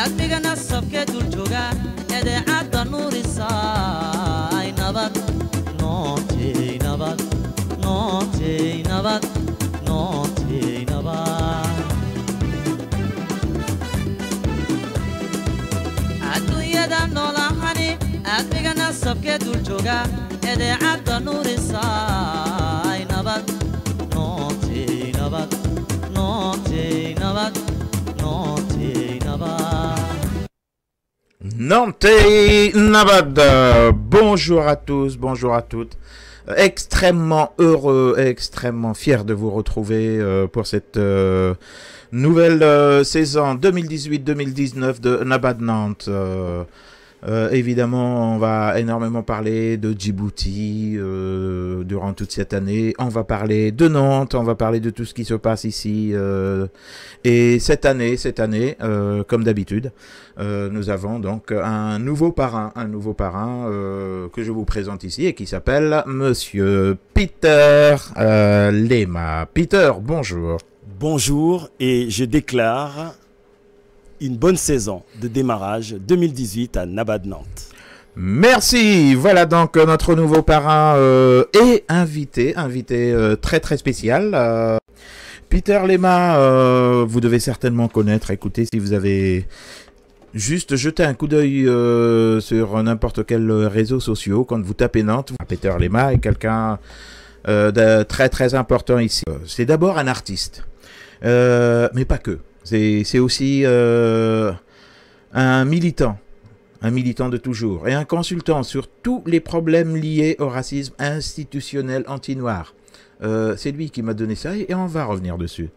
أدبنا الصبك دولجوجا إذاعة النور الصاي نبات نوتي نبات نوتي نبات نوتي نبات الدنيا دانولا هني أدبنا الصبك دولجوجا إذاعة النور الصاي نبات نوتي نبات نوتي نبات Nantes Nabad, bonjour à tous, bonjour à toutes. Extrêmement heureux, extrêmement fier de vous retrouver pour cette nouvelle saison 2018-2019 de Nabad Nantes. Évidemment, on va énormément parler de Djibouti durant toute cette année. On va parler de Nantes, on va parler de tout ce qui se passe ici. Et cette année, comme d'habitude, nous avons donc un nouveau parrain que je vous présente ici et qui s'appelle Monsieur Peter Lema. Peter, bonjour. Bonjour, et je déclare une bonne saison de démarrage 2018 à Nabad Nantes. Merci. Voilà donc notre nouveau parrain et invité très très spécial. Peter Lema, vous devez certainement connaître. Écoutez, si vous avez juste jeté un coup d'œil sur n'importe quel réseau social, quand vous tapez Nantes, Peter Lema est quelqu'un de très très important ici. C'est d'abord un artiste, mais pas que. C'est aussi un militant de toujours, et un consultant sur tous les problèmes liés au racisme institutionnel anti-noir. C'est lui qui m'a donné ça, et on va revenir dessus.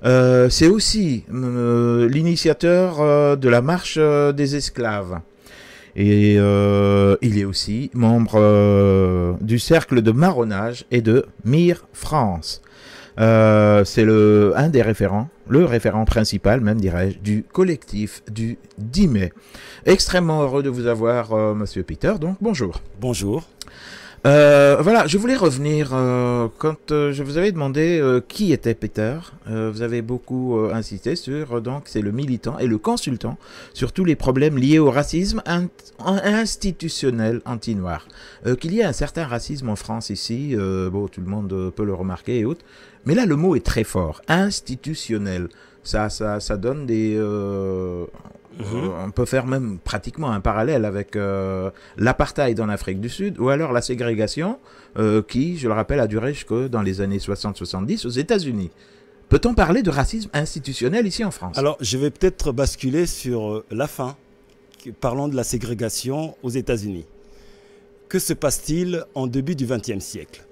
C'est aussi l'initiateur de la marche des esclaves. Et il est aussi membre du cercle de marronnage et de Mire France. C'est un des référents, le référent principal, même dirais-je, du collectif du 10 mai. Extrêmement heureux de vous avoir, Monsieur Peter, donc bonjour. Bonjour. Voilà, je voulais revenir, quand je vous avais demandé qui était Peter, vous avez beaucoup insisté sur, donc c'est le militant et le consultant sur tous les problèmes liés au racisme institutionnel anti-noir. Qu'il y ait un certain racisme en France ici, bon, tout le monde peut le remarquer et autres, mais là le mot est très fort, institutionnel. Ça donne des... on peut faire même pratiquement un parallèle avec l'apartheid en Afrique du Sud, ou alors la ségrégation qui, je le rappelle, a duré jusque dans les années 60-70 aux États-Unis. Peut-on parler de racisme institutionnel ici en France? Alors, je vais peut-être basculer sur la fin, parlant de la ségrégation aux États-Unis. Que se passe-t-il en début du XXe siècle?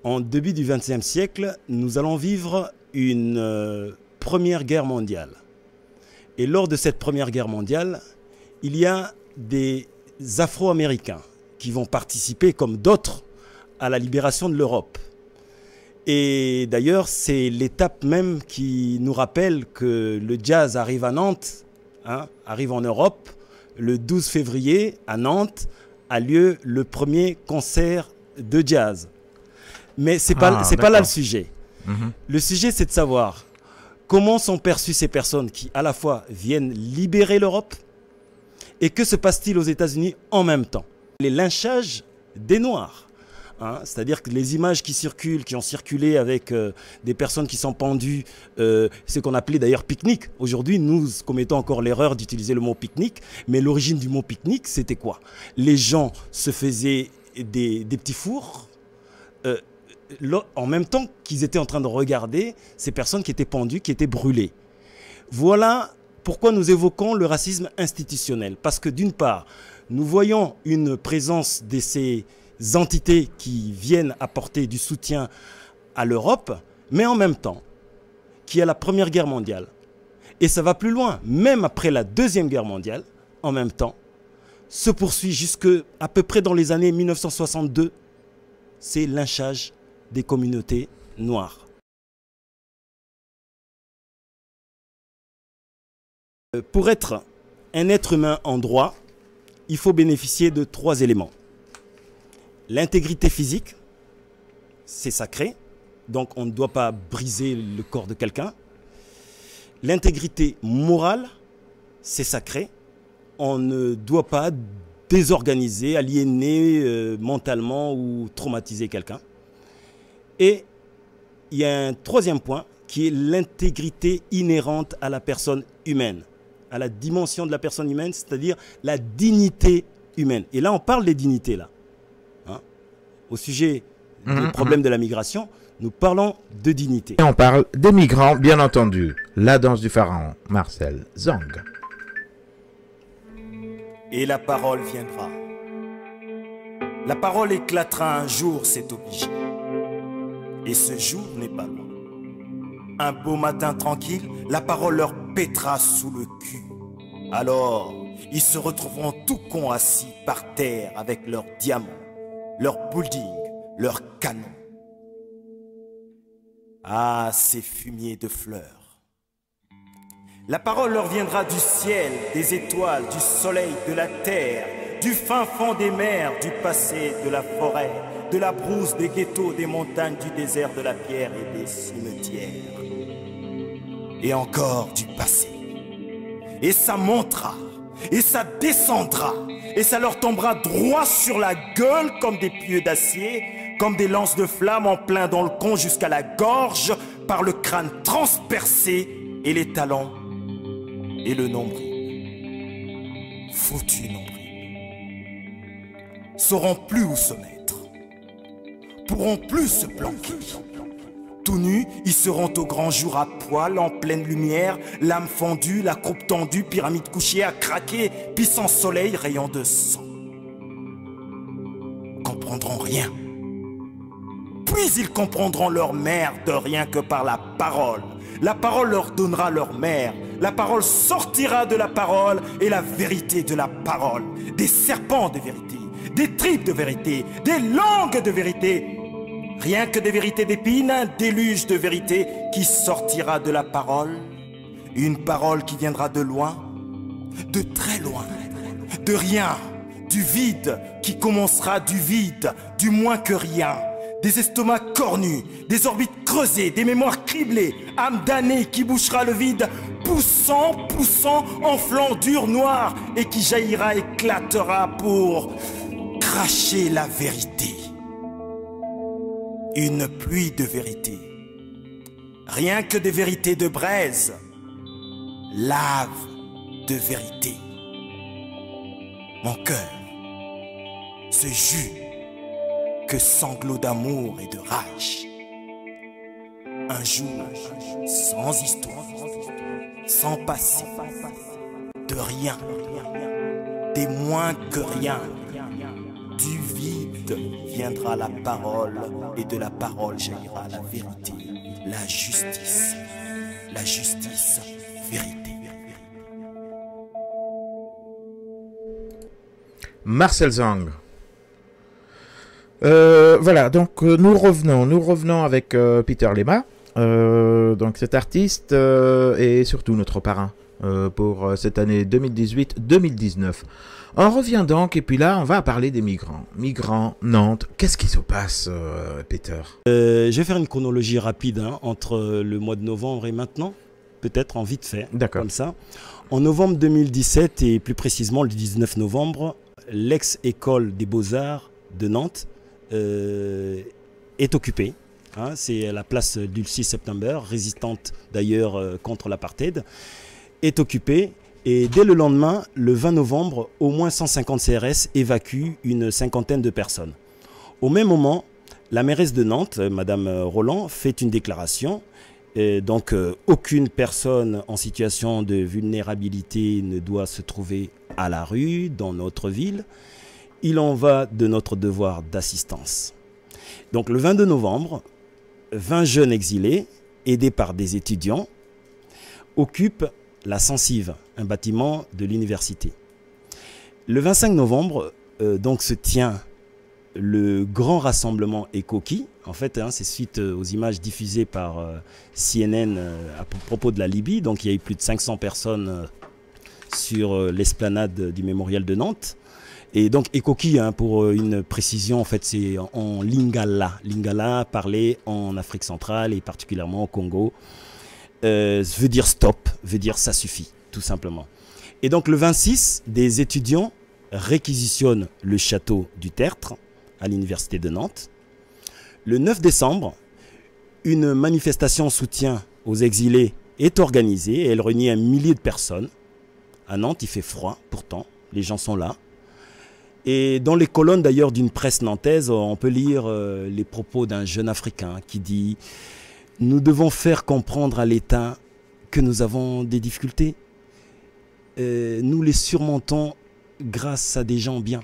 En début du XXe siècle, nous allons vivre une première guerre mondiale. Et lors de cette première guerre mondiale, il y a des Afro-Américains qui vont participer, comme d'autres, à la libération de l'Europe. Et d'ailleurs, c'est l'étape même qui nous rappelle que le jazz arrive à Nantes, arrive en Europe. Le 12 février, à Nantes, a lieu le premier concert de jazz. Mais ce n'est pas là le sujet. Le sujet, c'est de savoir comment sont perçues ces personnes qui, à la fois, viennent libérer l'Europe, et que se passe-t-il aux États-Unis en même temps? Les lynchages des Noirs. C'est-à-dire que les images qui circulent, qui ont circulé avec des personnes qui sont pendues, ce qu'on appelait d'ailleurs pique-nique. Aujourd'hui, nous commettons encore l'erreur d'utiliser le mot pique-nique, mais l'origine du mot pique-nique, c'était quoi? Les gens se faisaient des petits fours, en même temps qu'ils étaient en train de regarder ces personnes qui étaient pendues, qui étaient brûlées. Voilà pourquoi nous évoquons le racisme institutionnel. Parce que d'une part, nous voyons une présence de ces entités qui viennent apporter du soutien à l'Europe, mais en même temps, qu'il y a la Première Guerre mondiale. Et ça va plus loin, même après la Deuxième Guerre mondiale, en même temps, se poursuit jusque à peu près dans les années 1962, c'est lynchage des communautés noires. Pour être un être humain en droit, il faut bénéficier de 3 éléments. L'intégrité physique, c'est sacré, donc on ne doit pas briser le corps de quelqu'un. L'intégrité morale, c'est sacré, on ne doit pas désorganiser, aliéner mentalement ou traumatiser quelqu'un. Et il y a un 3e point qui est l'intégrité inhérente à la personne humaine, à la dimension de la personne humaine, c'est-à-dire la dignité humaine. Et là, on parle des dignités, là. Hein? Au sujet du problème de la migration, nous parlons de dignité. Et on parle des migrants, bien entendu. La danse du pharaon, Marcel Zang. Et la parole viendra. La parole éclatera un jour, c'est obligé. Et ce jour n'est pas loin. Un beau matin tranquille, la parole leur pètera sous le cul. Alors, ils se retrouveront tout cons assis par terre avec leurs diamants, leurs buildings, leurs canons. Ah, ces fumiers de fleurs. La parole leur viendra du ciel, des étoiles, du soleil, de la terre, du fin fond des mers, du passé, de la forêt, de la brousse, des ghettos, des montagnes, du désert, de la pierre et des cimetières. Et encore du passé. Et ça montera, et ça descendra, et ça leur tombera droit sur la gueule comme des pieux d'acier, comme des lances de flammes en plein dans le con jusqu'à la gorge, par le crâne transpercé et les talons et le nombril. Foutu nombril. Sauront plus où se mettre, pourront plus se planquer. Tout nus, ils seront au grand jour à poil, en pleine lumière, l'âme fendue, la croupe tendue, pyramide couchée à craquer, puissant soleil, rayon de sang. Comprendront rien. Puis ils comprendront leur merde rien que par la parole. La parole leur donnera leur mère. La parole sortira de la parole et la vérité de la parole. Des serpents de vérité, des tripes de vérité, des langues de vérité. Rien que des vérités d'épines, un déluge de vérité qui sortira de la parole. Une parole qui viendra de loin, de très loin, de rien, du vide qui commencera du vide, du moins que rien. Des estomacs cornus, des orbites creusées, des mémoires criblées, âme damnée qui bouchera le vide, poussant, poussant, enflant dur, noir, et qui jaillira, éclatera pour cracher la vérité. Une pluie de vérité. Rien que des vérités de braise. Lave de vérité. Mon cœur, ce jus que sanglots d'amour et de rage. Un jour sans histoire, sans passé, de rien, des moins que rien. Du vide viendra la parole et de la parole jaillira la vérité, la justice, vérité. Marcel Zang. Voilà, donc nous revenons avec Peter Lema, donc cet artiste et surtout notre parrain pour cette année 2018-2019. On revient donc, et puis là, on va parler des migrants. Migrants, Nantes, qu'est-ce qui se passe, Peter? Je vais faire une chronologie rapide entre le mois de novembre et maintenant, peut-être en vite fait, comme ça. En novembre 2017, et plus précisément le 19 novembre, l'ex-école des Beaux-Arts de Nantes est occupée. C'est la place du 6 septembre, résistante d'ailleurs contre l'apartheid, est occupée. Et dès le lendemain, le 20 novembre, au moins 150 CRS évacuent une cinquantaine de personnes. Au même moment, la mairesse de Nantes, Madame Roland, fait une déclaration. Donc, aucune personne en situation de vulnérabilité ne doit se trouver à la rue, dans notre ville. Il en va de notre devoir d'assistance. Donc, le 22 novembre, 20 jeunes exilés, aidés par des étudiants, occupent la Sensive, un bâtiment de l'université. Le 25 novembre, donc, se tient le grand rassemblement Ekoki. En fait, c'est suite aux images diffusées par CNN à propos de la Libye. Donc, il y a eu plus de 500 personnes sur l'esplanade du mémorial de Nantes. Et donc Ekoki, hein, pour une précision, en fait, c'est en lingala. Lingala, parlé en Afrique centrale et particulièrement au Congo, veut dire stop, veut dire ça suffit, tout simplement. Et donc le 26, des étudiants réquisitionnent le château du Tertre à l'université de Nantes. Le 9 décembre, une manifestation en soutien aux exilés est organisée et elle réunit 1 millier de personnes. À Nantes, il fait froid, pourtant, les gens sont là. Et dans les colonnes d'ailleurs d'une presse nantaise, on peut lire les propos d'un jeune Africain qui dit « Nous devons faire comprendre à l'État que nous avons des difficultés. Nous les surmontons grâce à des gens bien. »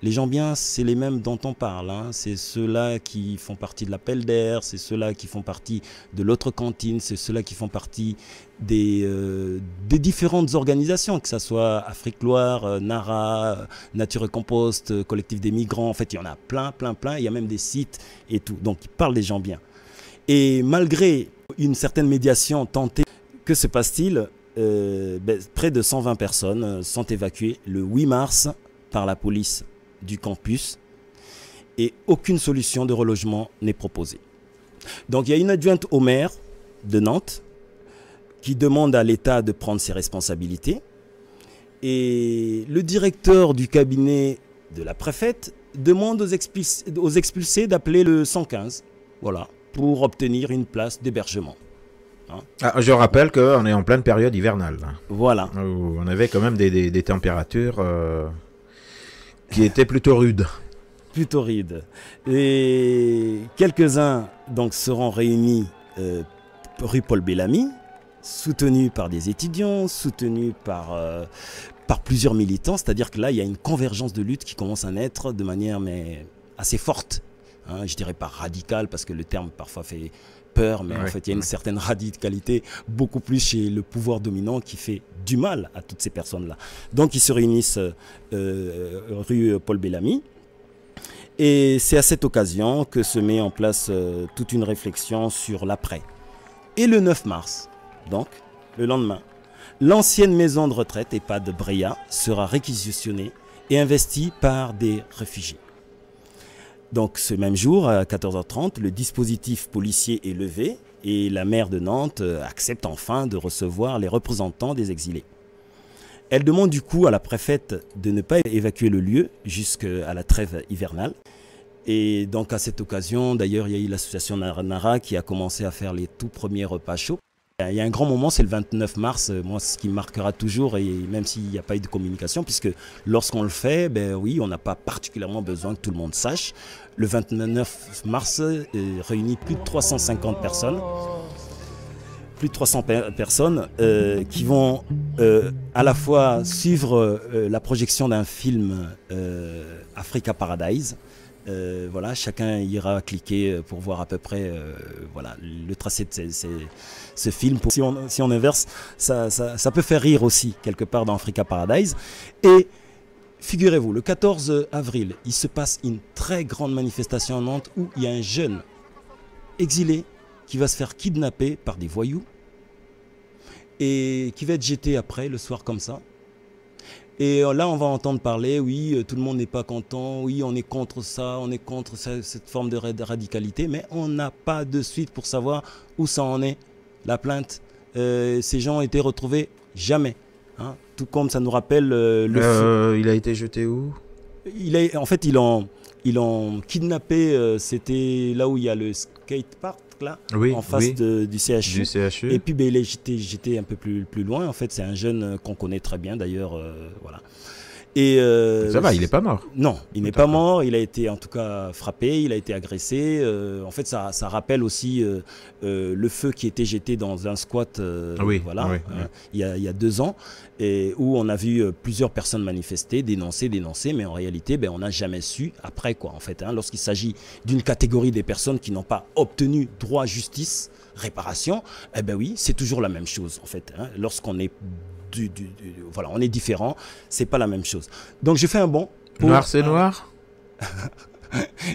Les gens bien, c'est les mêmes dont on parle. Hein. C'est ceux-là qui font partie de l'appel d'air, c'est ceux-là qui font partie de l'autre cantine, c'est ceux-là qui font partie des différentes organisations, que ce soit Afrique Loire, Nara, Nature et Compost, Collectif des Migrants. En fait, il y en a plein, plein, plein. Il y a même des sites et tout. Donc, ils parlent des gens bien. Et malgré une certaine médiation tentée, que se passe-t-il? Près de 120 personnes sont évacuées le 8 mars par la police du campus et aucune solution de relogement n'est proposée. Donc il y a une adjointe au maire de Nantes qui demande à l'État de prendre ses responsabilités et le directeur du cabinet de la préfète demande aux expulsés d'appeler le 115, voilà, pour obtenir une place d'hébergement. Hein. Ah, je rappelle qu'on est en pleine période hivernale. Voilà. On avait quand même des températures qui étaient plutôt rudes. Plutôt rudes. Et quelques-uns donc seront réunis rue Paul Bellamy, soutenus par des étudiants, soutenus par plusieurs militants. C'est-à-dire que là, il y a une convergence de lutte qui commence à naître de manière assez forte. Hein, je dirais pas radicale, parce que le terme parfois fait peur, mais en fait, il y a une certaine radicalité, beaucoup plus chez le pouvoir dominant qui fait du mal à toutes ces personnes-là. Donc, ils se réunissent rue Paul Bellamy. Et c'est à cette occasion que se met en place toute une réflexion sur l'après. Et le 9 mars, donc, le lendemain, l'ancienne maison de retraite EHPAD Bréa sera réquisitionnée et investie par des réfugiés. Donc ce même jour, à 14h30, le dispositif policier est levé et la maire de Nantes accepte enfin de recevoir les représentants des exilés. Elle demande du coup à la préfète de ne pas évacuer le lieu jusqu'à la trêve hivernale. Et donc à cette occasion, d'ailleurs, il y a eu l'association Nara qui a commencé à faire les tout premiers repas chauds. Il y a un grand moment, c'est le 29 mars, moi ce qui me marquera toujours, et même s'il n'y a pas eu de communication, puisque lorsqu'on le fait, ben oui, on n'a pas particulièrement besoin que tout le monde sache. Le 29 mars réunit plus de 350 personnes, qui vont à la fois suivre la projection d'un film Africa Paradise. Voilà, chacun ira cliquer pour voir à peu près voilà, le tracé de ce film. Si on inverse, ça peut faire rire aussi quelque part dans Africa Paradise. Et figurez-vous, le 14 avril, il se passe une très grande manifestation à Nantes où il y a un jeune exilé qui va se faire kidnapper par des voyous et qui va être jeté après le soir comme ça. Et là, on va entendre parler, oui, tout le monde n'est pas content, oui, on est contre ça, on est contre cette forme de radicalité, mais on n'a pas de suite pour savoir où ça en est, la plainte. Ces gens ont été retrouvés jamais. Hein, tout comme ça nous rappelle le feu. Il a été jeté où? En fait, ils l'ont kidnappé, c'était là où il y a le skatepark, là, oui, en face du CHU. CHU. Et puis ben, il est jeté un peu plus loin. En fait, c'est un jeune qu'on connaît très bien d'ailleurs. Voilà. Et, ça va, il n'est pas mort. Non, il n'est pas mort. Il a été en tout cas frappé, il a été agressé. En fait, ça rappelle aussi le feu qui était jeté dans un squat voilà, il y a 2 ans, et où on a vu plusieurs personnes manifester, dénoncer, mais en réalité, ben, on n'a jamais su après quoi. En fait, hein, lorsqu'il s'agit d'une catégorie des personnes qui n'ont pas obtenu droit, justice, réparation, eh ben oui, c'est toujours la même chose en fait. Hein, lorsqu'on est voilà, on est différent, c'est pas la même chose. Donc je fais un bond. Noir c'est noir.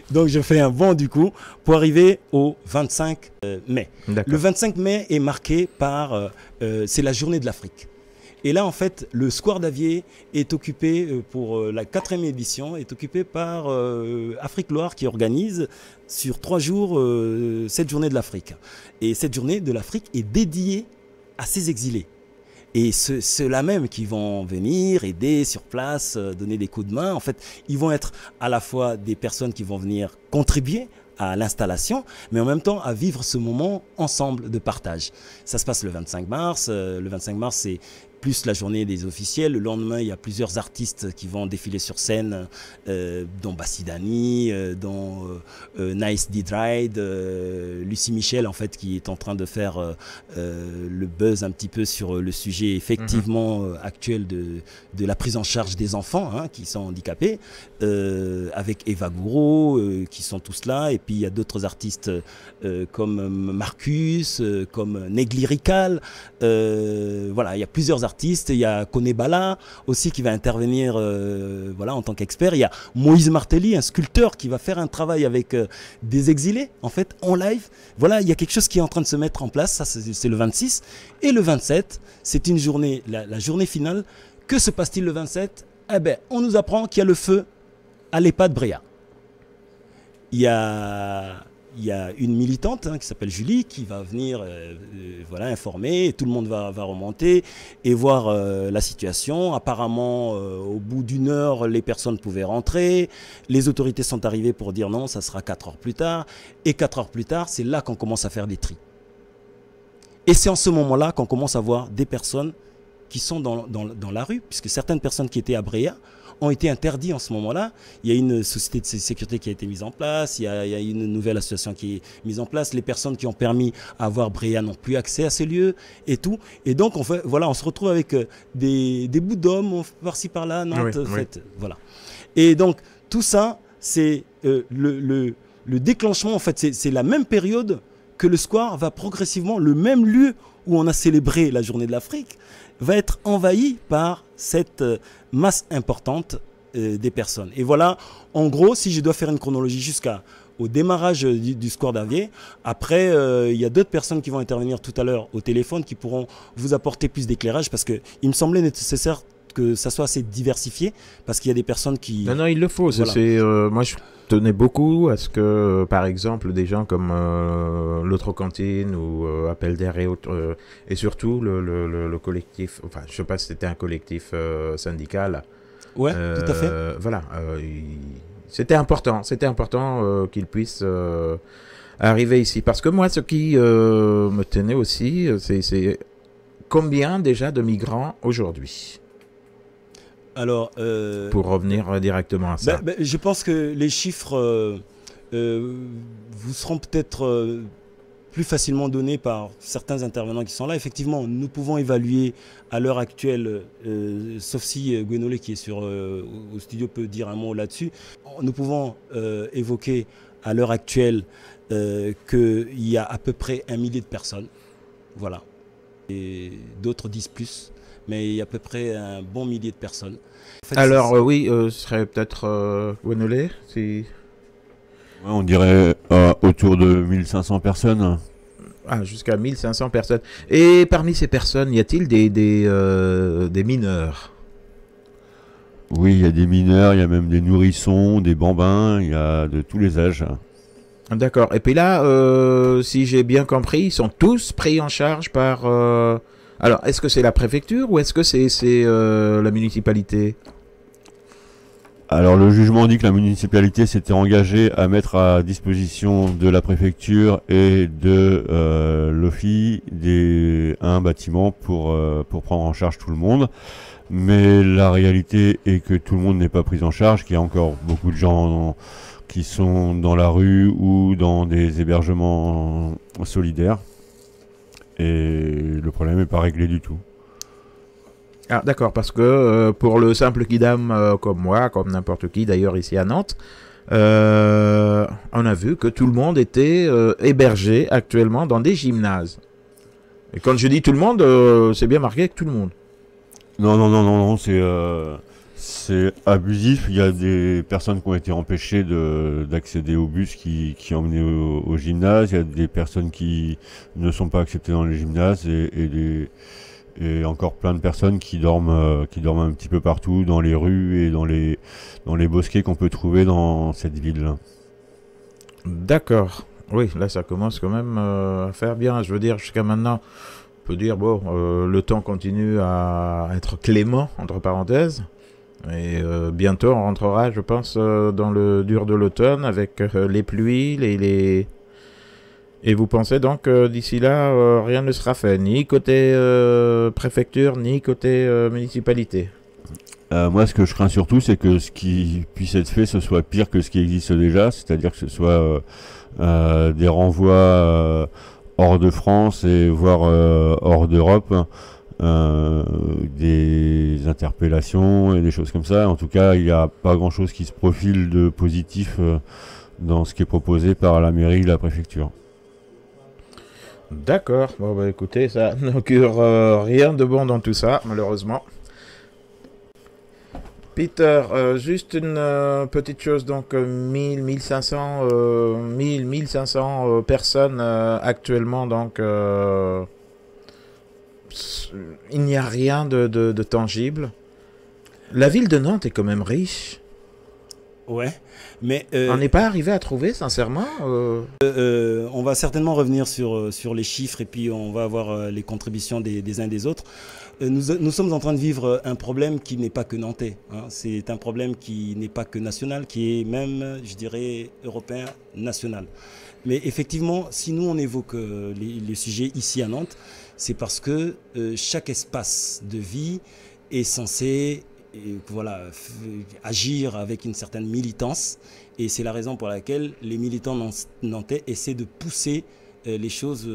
Donc je fais un bond du coup pour arriver au 25 mai. Le 25 mai est marqué par, c'est la journée de l'Afrique. Et là, en fait, le Square d'Avier est occupé, pour la 4e édition, est occupé par Afrique Loire qui organise sur 3 jours cette journée de l'Afrique. Et cette journée de l'Afrique est dédiée à ces exilés. Et ceux-là même qui vont venir aider sur place, donner des coups de main, en fait, ils vont être à la fois des personnes qui vont venir contribuer à l'installation, mais en même temps à vivre ce moment ensemble de partage. Ça se passe le 25 mars. Le 25 mars, c'est plus la journée des officiels. Le lendemain, il y a plusieurs artistes qui vont défiler sur scène, dont Bassidani, dont Nice D-Ride, Lucie Michel, en fait, qui est en train de faire le buzz un petit peu sur le sujet effectivement actuel de la prise en charge des enfants qui sont handicapés, avec Eva Gouraud, qui sont tous là. Et puis, il y a d'autres artistes comme Marcus, comme Negli Rical. Voilà, il y a plusieurs artistes. Il y a Konebala aussi qui va intervenir voilà, en tant qu'expert. Il y a Moïse Martelly, un sculpteur qui va faire un travail avec des exilés en fait en live. Voilà, il y a quelque chose qui est en train de se mettre en place. Ça, c'est le 26. Et le 27, c'est une journée, la journée finale. Que se passe-t-il le 27? Eh ben, on nous apprend qu'il y a le feu à l'EHPAD Bréa. Il y a une militante qui s'appelle Julie qui va venir voilà, informer, et tout le monde va remonter et voir la situation. Apparemment, au bout d'1 heure, les personnes pouvaient rentrer. Les autorités sont arrivées pour dire non, ça sera 4 heures plus tard. Et 4 heures plus tard, c'est là qu'on commence à faire des tris. Et c'est en ce moment-là qu'on commence à voir des personnes qui sont dans la rue, puisque certaines personnes qui étaient à Bréa ont été interdits en ce moment-là. Il y a une société de sécurité qui a été mise en place, il y a une nouvelle association qui est mise en place, les personnes qui ont permis à avoir Bréa n'ont plus accès à ces lieux et tout. Et donc, voilà, on se retrouve avec des bouts d'hommes par-ci par-là, Nantes, voilà. Et donc, tout ça, c'est le déclenchement, en fait, c'est la même période que le Square va progressivement, le même lieu où on a célébré la journée de l'Afrique, va être envahi par cette masse importante des personnes. Et voilà, en gros, si je dois faire une chronologie jusqu'au démarrage du Square d'Avier, après, il y a d'autres personnes qui vont intervenir tout à l'heure au téléphone qui pourront vous apporter plus d'éclairage parce qu'il me semblait nécessaire que ça soit assez diversifié parce qu'il y a des personnes qui... Non, il le faut. Voilà. Moi, je tenais beaucoup à ce que, par exemple, des gens comme l'autre cantine ou Appel d'air et autres, et surtout le collectif, enfin, je ne sais pas si c'était un collectif syndical. Ouais, tout à fait. Voilà. C'était important qu'ils puissent arriver ici. Parce que moi, ce qui me tenait aussi, c'est combien déjà de migrants aujourd'hui ? Alors, pour revenir directement à ça. Je pense que les chiffres vous seront peut-être plus facilement donnés par certains intervenants qui sont là. Effectivement, nous pouvons évaluer à l'heure actuelle, sauf si Gwenolé qui est au studio peut dire un mot là-dessus, nous pouvons évoquer à l'heure actuelle qu'il y a à peu près 1 millier de personnes. Voilà. Et d'autres disent plus. Mais il y a à peu près un bon millier de personnes. En fait, alors oui, ce serait peut-être Gwenolé si... Ouais, on dirait autour de 1500 personnes. Ah, jusqu'à 1500 personnes. Et parmi ces personnes, y a-t-il des mineurs? Oui, il y a des mineurs, il y a même des nourrissons, des bambins, il y a de tous les âges. D'accord. Et puis là, si j'ai bien compris, ils sont tous pris en charge par... Alors, est-ce que c'est la préfecture ou est-ce que c'est la municipalité? Alors, le jugement dit que la municipalité s'était engagée à mettre à disposition de la préfecture et de l'OFI un bâtiment pour prendre en charge tout le monde. Mais la réalité est que tout le monde n'est pas pris en charge, qu'il y a encore beaucoup de gens qui sont dans la rue ou dans des hébergements solidaires. Et le problème n'est pas réglé du tout. Ah, d'accord, parce que pour le simple kidam comme moi, comme n'importe qui d'ailleurs ici à Nantes, on a vu que tout le monde était hébergé actuellement dans des gymnases. Et quand je dis tout le monde, c'est bien marqué avec tout le monde. Non, c'est abusif. Il y a des personnes qui ont été empêchées d'accéder au bus qui emmenait au gymnase. Il y a des personnes qui ne sont pas acceptées dans les gymnases et et encore plein de personnes qui dorment un petit peu partout, dans les rues et dans les bosquets qu'on peut trouver dans cette ville. D'accord. Oui, là ça commence quand même à faire bien. Je veux dire, jusqu'à maintenant, on peut dire, bon, le temps continue à être clément, entre parenthèses. Et bientôt on rentrera, je pense, dans le dur de l'automne avec les pluies, Et vous pensez donc que d'ici là, rien ne sera fait, ni côté préfecture, ni côté municipalité? Moi, ce que je crains surtout, c'est que ce qui puisse être fait, ce soit pire que ce qui existe déjà, c'est-à-dire que ce soit des renvois hors de France et voire hors d'Europe, des interpellations et des choses comme ça. En tout cas, il n'y a pas grand-chose qui se profile de positif dans ce qui est proposé par la mairie et la préfecture. D'accord. Bon, bah écoutez, ça n'augure rien de bon dans tout ça, malheureusement. Peter, juste une petite chose, donc 1500 personnes actuellement, donc il n'y a rien de tangible. La ville de Nantes est quand même riche. Ouais, mais On n'est pas arrivé à trouver, sincèrement. on va certainement revenir sur les chiffres et puis on va avoir les contributions des uns et des autres. Nous sommes en train de vivre un problème qui n'est pas que nantais, hein. C'est un problème qui n'est pas que national, qui est même, je dirais, européen, national. Mais effectivement, si nous on évoque les sujets ici à Nantes, c'est parce que chaque espace de vie est censé agir avec une certaine militance. Et c'est la raison pour laquelle les militants nantais essaient de pousser les choses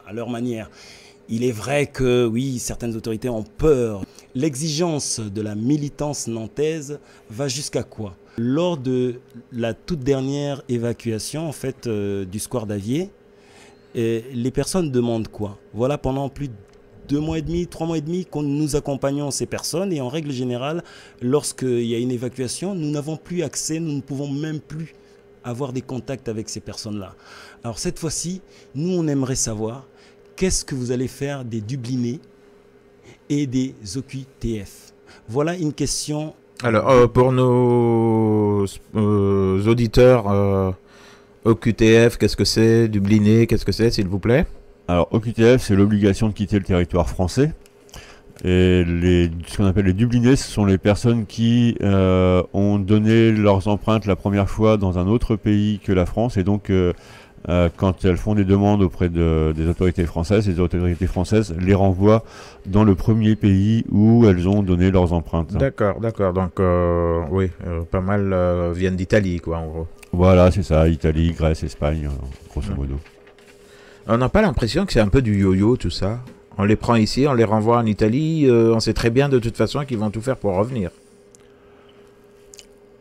à leur manière. Il est vrai que, oui, certaines autorités ont peur. L'exigence de la militance nantaise va jusqu'à quoi? Lors de la toute dernière évacuation en fait, du square d'Avier, les personnes demandent quoi? Voilà, pendant plus de 2 mois et demi, 3 mois et demi, que nous accompagnons ces personnes. Et en règle générale, lorsqu'il y a une évacuation, nous n'avons plus accès, nous ne pouvons même plus avoir des contacts avec ces personnes-là. Alors cette fois-ci, nous, on aimerait savoir qu'est-ce que vous allez faire des Dublinés et des OQTF? Voilà une question. Alors, pour nos auditeurs, OQTF, qu'est-ce que c'est? Dubliné, qu'est-ce que c'est, s'il vous plaît? Alors, OQTF, c'est l'obligation de quitter le territoire français. Et ce qu'on appelle les Dublinés, ce sont les personnes qui ont donné leurs empreintes la première fois dans un autre pays que la France. Et donc, quand elles font des demandes auprès des autorités françaises, les autorités françaises les renvoient dans le premier pays où elles ont donné leurs empreintes. D'accord. Donc, oui, pas mal viennent d'Italie, quoi, en gros. Voilà, c'est ça, Italie, Grèce, Espagne, grosso modo. On n'a pas l'impression que c'est un peu du yo-yo, tout ça. On les prend ici, on les renvoie en Italie, on sait très bien de toute façon qu'ils vont tout faire pour revenir.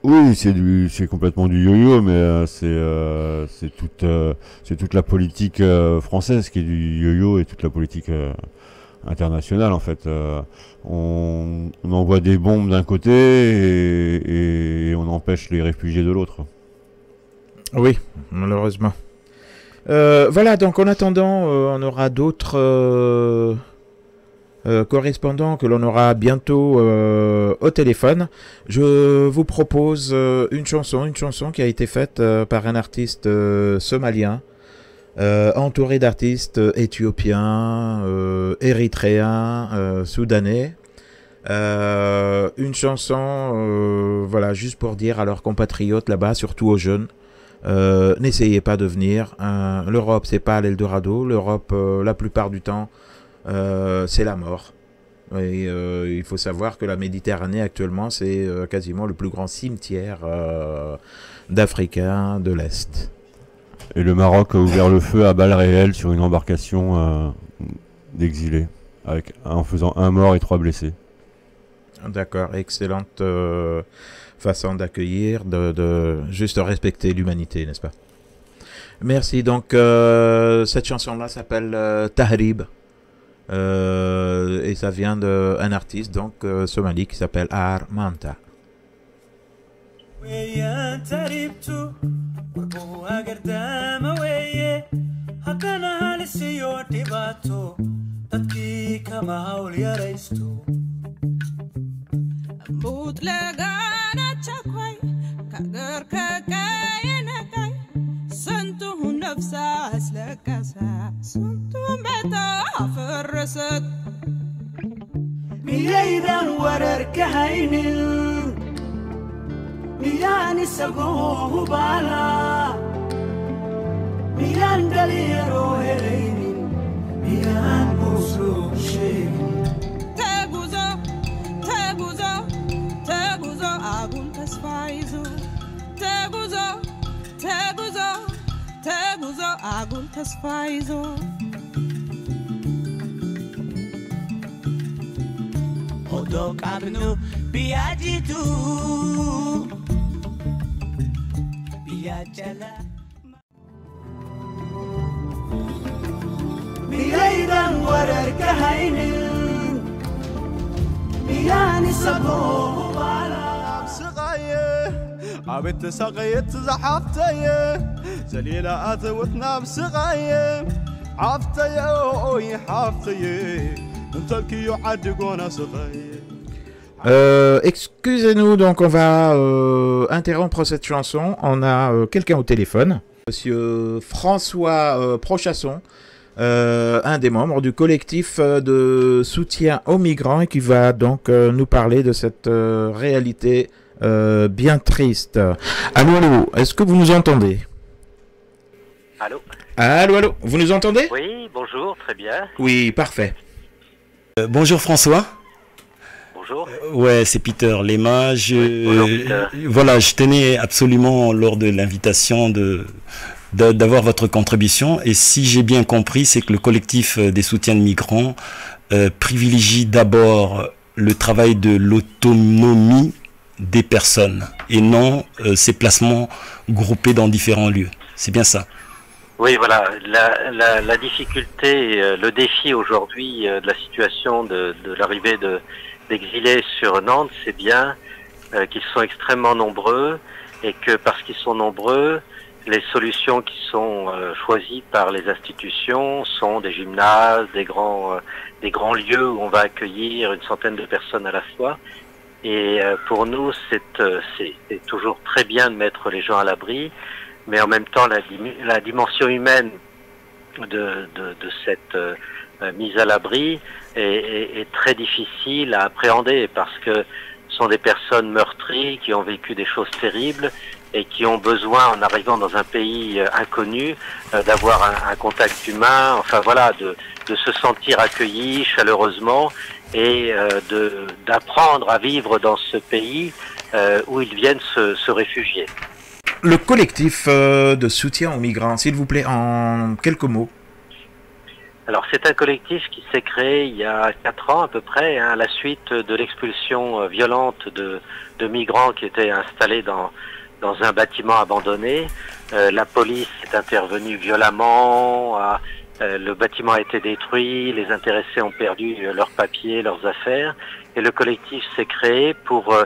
Oui, c'est complètement du yo-yo, mais c'est toute la politique française qui est du yo-yo et toute la politique internationale en fait. On envoie des bombes d'un côté et on empêche les réfugiés de l'autre. Oui, malheureusement. Voilà, donc en attendant, on aura d'autres correspondants que l'on aura bientôt au téléphone. Je vous propose une chanson qui a été faite par un artiste somalien, entouré d'artistes éthiopiens, érythréens, soudanais. Une chanson, voilà, juste pour dire à leurs compatriotes là-bas, surtout aux jeunes, n'essayez pas de venir. L'Europe, c'est pas l'Eldorado. L'Europe, la plupart du temps, c'est la mort. Et il faut savoir que la Méditerranée actuellement, c'est quasiment le plus grand cimetière d'Africains de l'Est. Et le Maroc a ouvert le feu à balles réelles sur une embarcation d'exilés, en faisant 1 mort et 3 blessés. D'accord, excellente façon d'accueillir, de juste respecter l'humanité, n'est-ce pas? Merci. Donc, cette chanson-là s'appelle Tahrib. Et ça vient d'un artiste donc somali qui s'appelle Ar Manta. dadkii kama hawl yaraysto mutlaqana chakway kagarka kayanakay santu nafsa aslakasa santu mata farasat miyaydan wararka haynin miyaan isagoo hubaala miyaan dhalinyaro helaynin miyaan usoo sheegin taguzo taguzo taguzo agun tasfaizo taguzo taguzo taguzo agun tasfaizo Odok abnu biajitu biajala miyaydan wararka haynin miyaan isagoo hubaala سقاية عبت سقيت زحفتي زليلة أتوتنا بسقاية عفتي أوي حفتي انت الكي يعدقونا سقاية. Excusez-nous, donc on va interrompre cette chanson. On a quelqu'un au téléphone, Monsieur François Prochasson, un des membres du collectif de soutien aux migrants et qui va donc nous parler de cette réalité bien triste. Allô, allô, est-ce que vous nous entendez? Allô? Allô, allô, vous nous entendez? Oui, bonjour, très bien. Oui, parfait. Bonjour François. Bonjour. Ouais, c'est Peter Lema. Bonjour, Peter. Voilà, je tenais absolument lors de l'invitation d'avoir votre contribution. Et si j'ai bien compris, c'est que le collectif des soutiens de migrants privilégie d'abord le travail de l'autonomie des personnes et non ces placements groupés dans différents lieux. C'est bien ça? Oui, voilà. La difficulté, le défi aujourd'hui de la situation de l'arrivée d'exilés sur Nantes, c'est bien qu'ils sont extrêmement nombreux et que parce qu'ils sont nombreux, les solutions qui sont choisies par les institutions sont des gymnases, des grands lieux où on va accueillir une centaine de personnes à la fois. Et pour nous, c'est toujours très bien de mettre les gens à l'abri, mais en même temps, la dimension humaine de cette mise à l'abri est très difficile à appréhender parce que ce sont des personnes meurtries qui ont vécu des choses terribles et qui ont besoin, en arrivant dans un pays inconnu, d'avoir un contact humain, enfin voilà, de se sentir accueillis chaleureusement et d'apprendre à vivre dans ce pays où ils viennent se réfugier. Le collectif de soutien aux migrants, s'il vous plaît, en quelques mots. Alors c'est un collectif qui s'est créé il y a 4 ans à peu près, hein, à la suite de l'expulsion violente de migrants qui étaient installés dans un bâtiment abandonné. La police est intervenue violemment, le bâtiment a été détruit, les intéressés ont perdu leurs papiers, leurs affaires, et le collectif s'est créé pour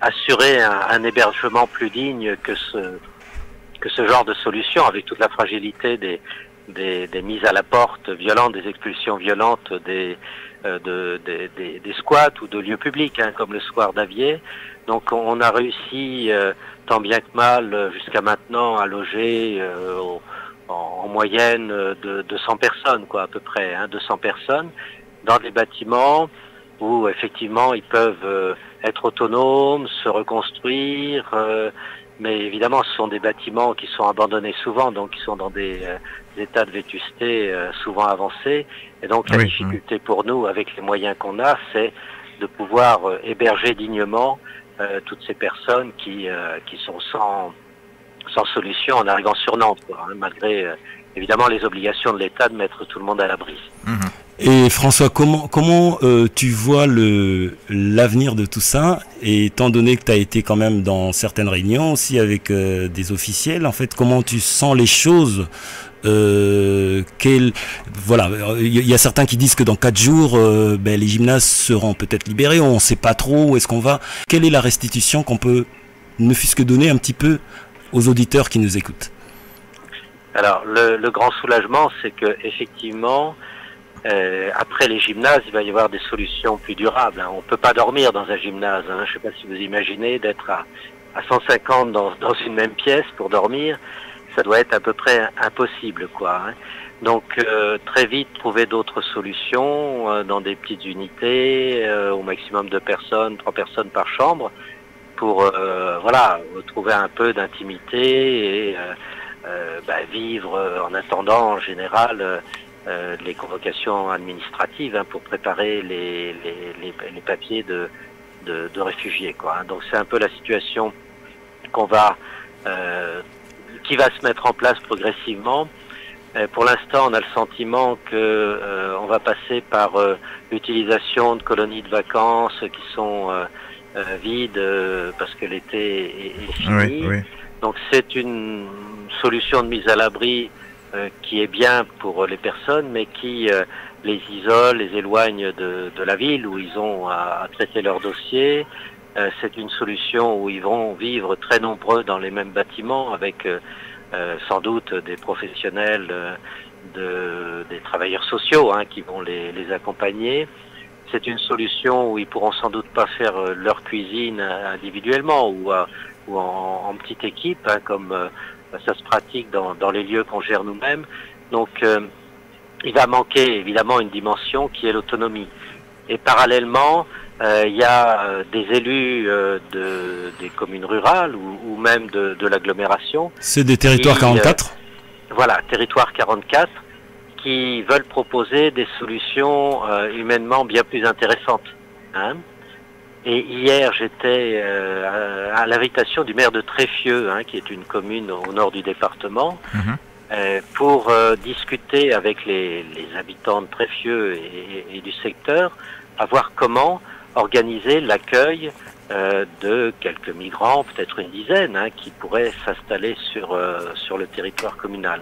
assurer un hébergement plus digne que ce genre de solution, avec toute la fragilité des mises à la porte violentes, des expulsions violentes des squats ou de lieux publics, hein, comme le square d'Avier. Donc on a réussi, tant bien que mal, jusqu'à maintenant, à loger en moyenne de 200 personnes, quoi, à peu près, hein, 200 personnes, dans des bâtiments où effectivement ils peuvent être autonomes, se reconstruire, mais évidemment ce sont des bâtiments qui sont abandonnés souvent, donc qui sont dans des états de vétusté souvent avancés, et donc la difficulté pour nous, avec les moyens qu'on a, c'est de pouvoir héberger dignement toutes ces personnes qui sont sans solution en arrivant sur Nantes, quoi, hein, malgré évidemment les obligations de l'État de mettre tout le monde à l'abri. Et François, comment tu vois l'avenir de tout ça, et étant donné que tu as été quand même dans certaines réunions aussi avec des officiels, en fait, comment tu sens les choses? Voilà, il y a certains qui disent que dans 4 jours, les gymnases seront peut-être libérés, on ne sait pas trop où est-ce qu'on va. Quelle est la restitution qu'on peut, ne fût-ce que donner un petit peu aux auditeurs qui nous écoutent? Alors, le grand soulagement, c'est que effectivement, après les gymnases, il va y avoir des solutions plus durables. Hein. On peut pas dormir dans un gymnase. Hein. Je sais pas si vous imaginez d'être à 150 dans une même pièce pour dormir. Ça doit être à peu près impossible, quoi. Hein. Donc très vite trouver d'autres solutions dans des petites unités, au maximum 2 personnes, 3 personnes par chambre, pour voilà, trouver un peu d'intimité et vivre en attendant en général les convocations administratives, hein, pour préparer les papiers de réfugiés, quoi. Hein. Donc c'est un peu la situation qui va se mettre en place progressivement. Pour l'instant, on a le sentiment que on va passer par l'utilisation de colonies de vacances qui sont vides parce que l'été est fini. Oui, oui. Donc c'est une solution de mise à l'abri qui est bien pour les personnes, mais qui les isole, les éloigne de la ville où ils ont à traiter leurs dossiers. C'est une solution où ils vont vivre très nombreux dans les mêmes bâtiments avec sans doute des professionnels, des travailleurs sociaux, hein, qui vont les accompagner. C'est une solution où ils pourront sans doute pas faire leur cuisine individuellement ou en petite équipe, hein, comme ça se pratique dans les lieux qu'on gère nous-mêmes. Donc il va manquer évidemment une dimension qui est l'autonomie. Et parallèlement, il y a des élus des communes rurales ou même de l'agglomération. C'est des territoires 44 Voilà, territoire 44, qui veulent proposer des solutions humainement bien plus intéressantes. Hein. Et hier, j'étais à l'invitation du maire de Tréfieux, hein, qui est une commune au nord du département, pour discuter avec les habitants de Tréfieux et du secteur, à voir comment organiser l'accueil de quelques migrants, peut-être une dizaine, hein, qui pourraient s'installer sur le territoire communal.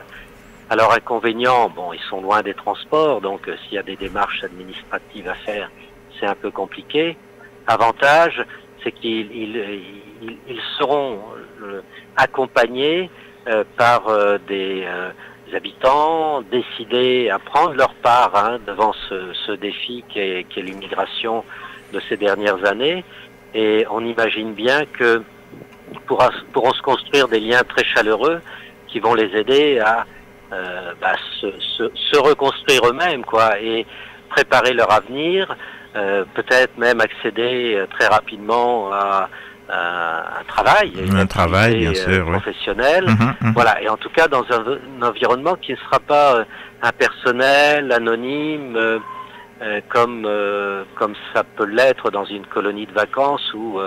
Alors, inconvénient, bon, ils sont loin des transports, donc s'il y a des démarches administratives à faire, c'est un peu compliqué. Avantage, c'est qu'ils seront accompagnés par des habitants décidés à prendre leur part, hein, devant ce défi qu'est l'immigration de ces dernières années. Et on imagine bien que pourront se construire des liens très chaleureux qui vont les aider à se reconstruire eux-mêmes, quoi, et préparer leur avenir, peut-être même accéder très rapidement à un travail, bien sûr, professionnel. Oui. Voilà, et en tout cas dans un environnement qui ne sera pas impersonnel, anonyme, comme ça peut l'être dans une colonie de vacances où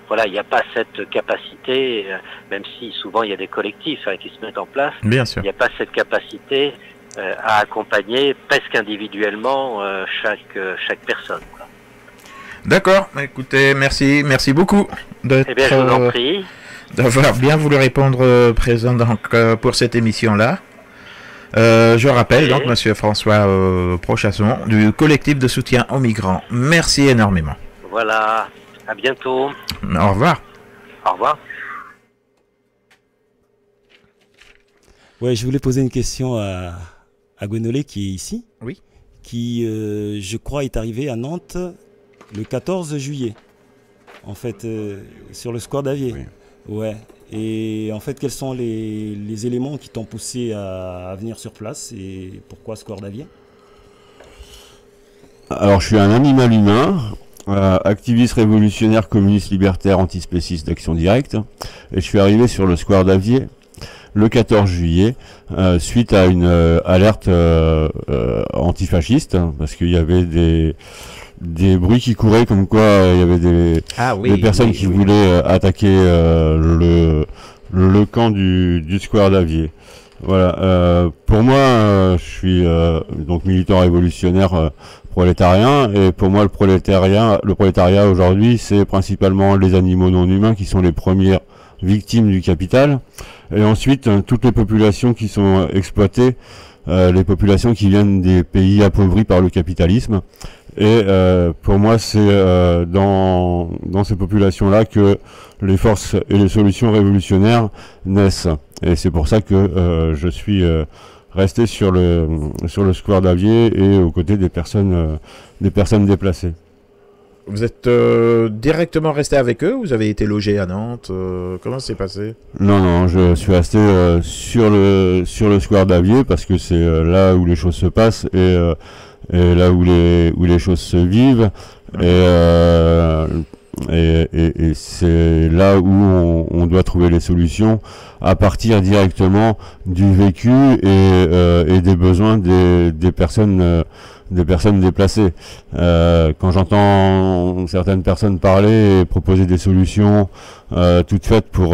voilà, il n'y a pas cette capacité, même si souvent il y a des collectifs, hein, qui se mettent en place. Bien sûr. Il n'y a pas cette capacité à accompagner presque individuellement chaque personne. Quoi. D'accord. Écoutez, merci beaucoup Eh bien, je vous en prie. D'avoir bien voulu répondre présent donc pour cette émission-là. Je rappelle donc Monsieur François Prochasson du collectif de soutien aux migrants. Merci énormément. Voilà. À bientôt. Au revoir. Au revoir. Ouais, je voulais poser une question à Gwenolé qui est ici. Oui. Qui, je crois, est arrivé à Nantes le 14 juillet. En fait, sur le square d'Avier. Oui. Ouais. Et en fait, quels sont les éléments qui t'ont poussé à venir sur place et pourquoi square d'Avier? Alors, je suis un animal humain. Activiste révolutionnaire, communiste, libertaire, antispéciste d'Action Directe, et je suis arrivé sur le square d'Avier le 14 juillet suite à une alerte antifasciste, parce qu'il y avait des bruits qui couraient comme quoi il y avait des personnes qui voulaient attaquer le camp du square d'Avier. Voilà. Pour moi, je suis donc militant révolutionnaire prolétarien, et pour moi le prolétariat aujourd'hui, c'est principalement les animaux non humains qui sont les premières victimes du capital, et ensuite toutes les populations qui sont exploitées, les populations qui viennent des pays appauvris par le capitalisme. Et pour moi, c'est dans ces populations-là que les forces et les solutions révolutionnaires naissent. Et c'est pour ça que je suis rester sur le square d'Avier et aux côtés des personnes déplacées. Vous êtes directement resté avec eux ou vous avez été logé à Nantes? Comment ça s'est passé? Non, je suis resté sur le square d'Avier parce que c'est là où les choses se passent et là où les choses se vivent. Et c'est là où on doit trouver les solutions à partir directement du vécu et des besoins des personnes déplacées. Quand j'entends certaines personnes parler et proposer des solutions toutes faites pour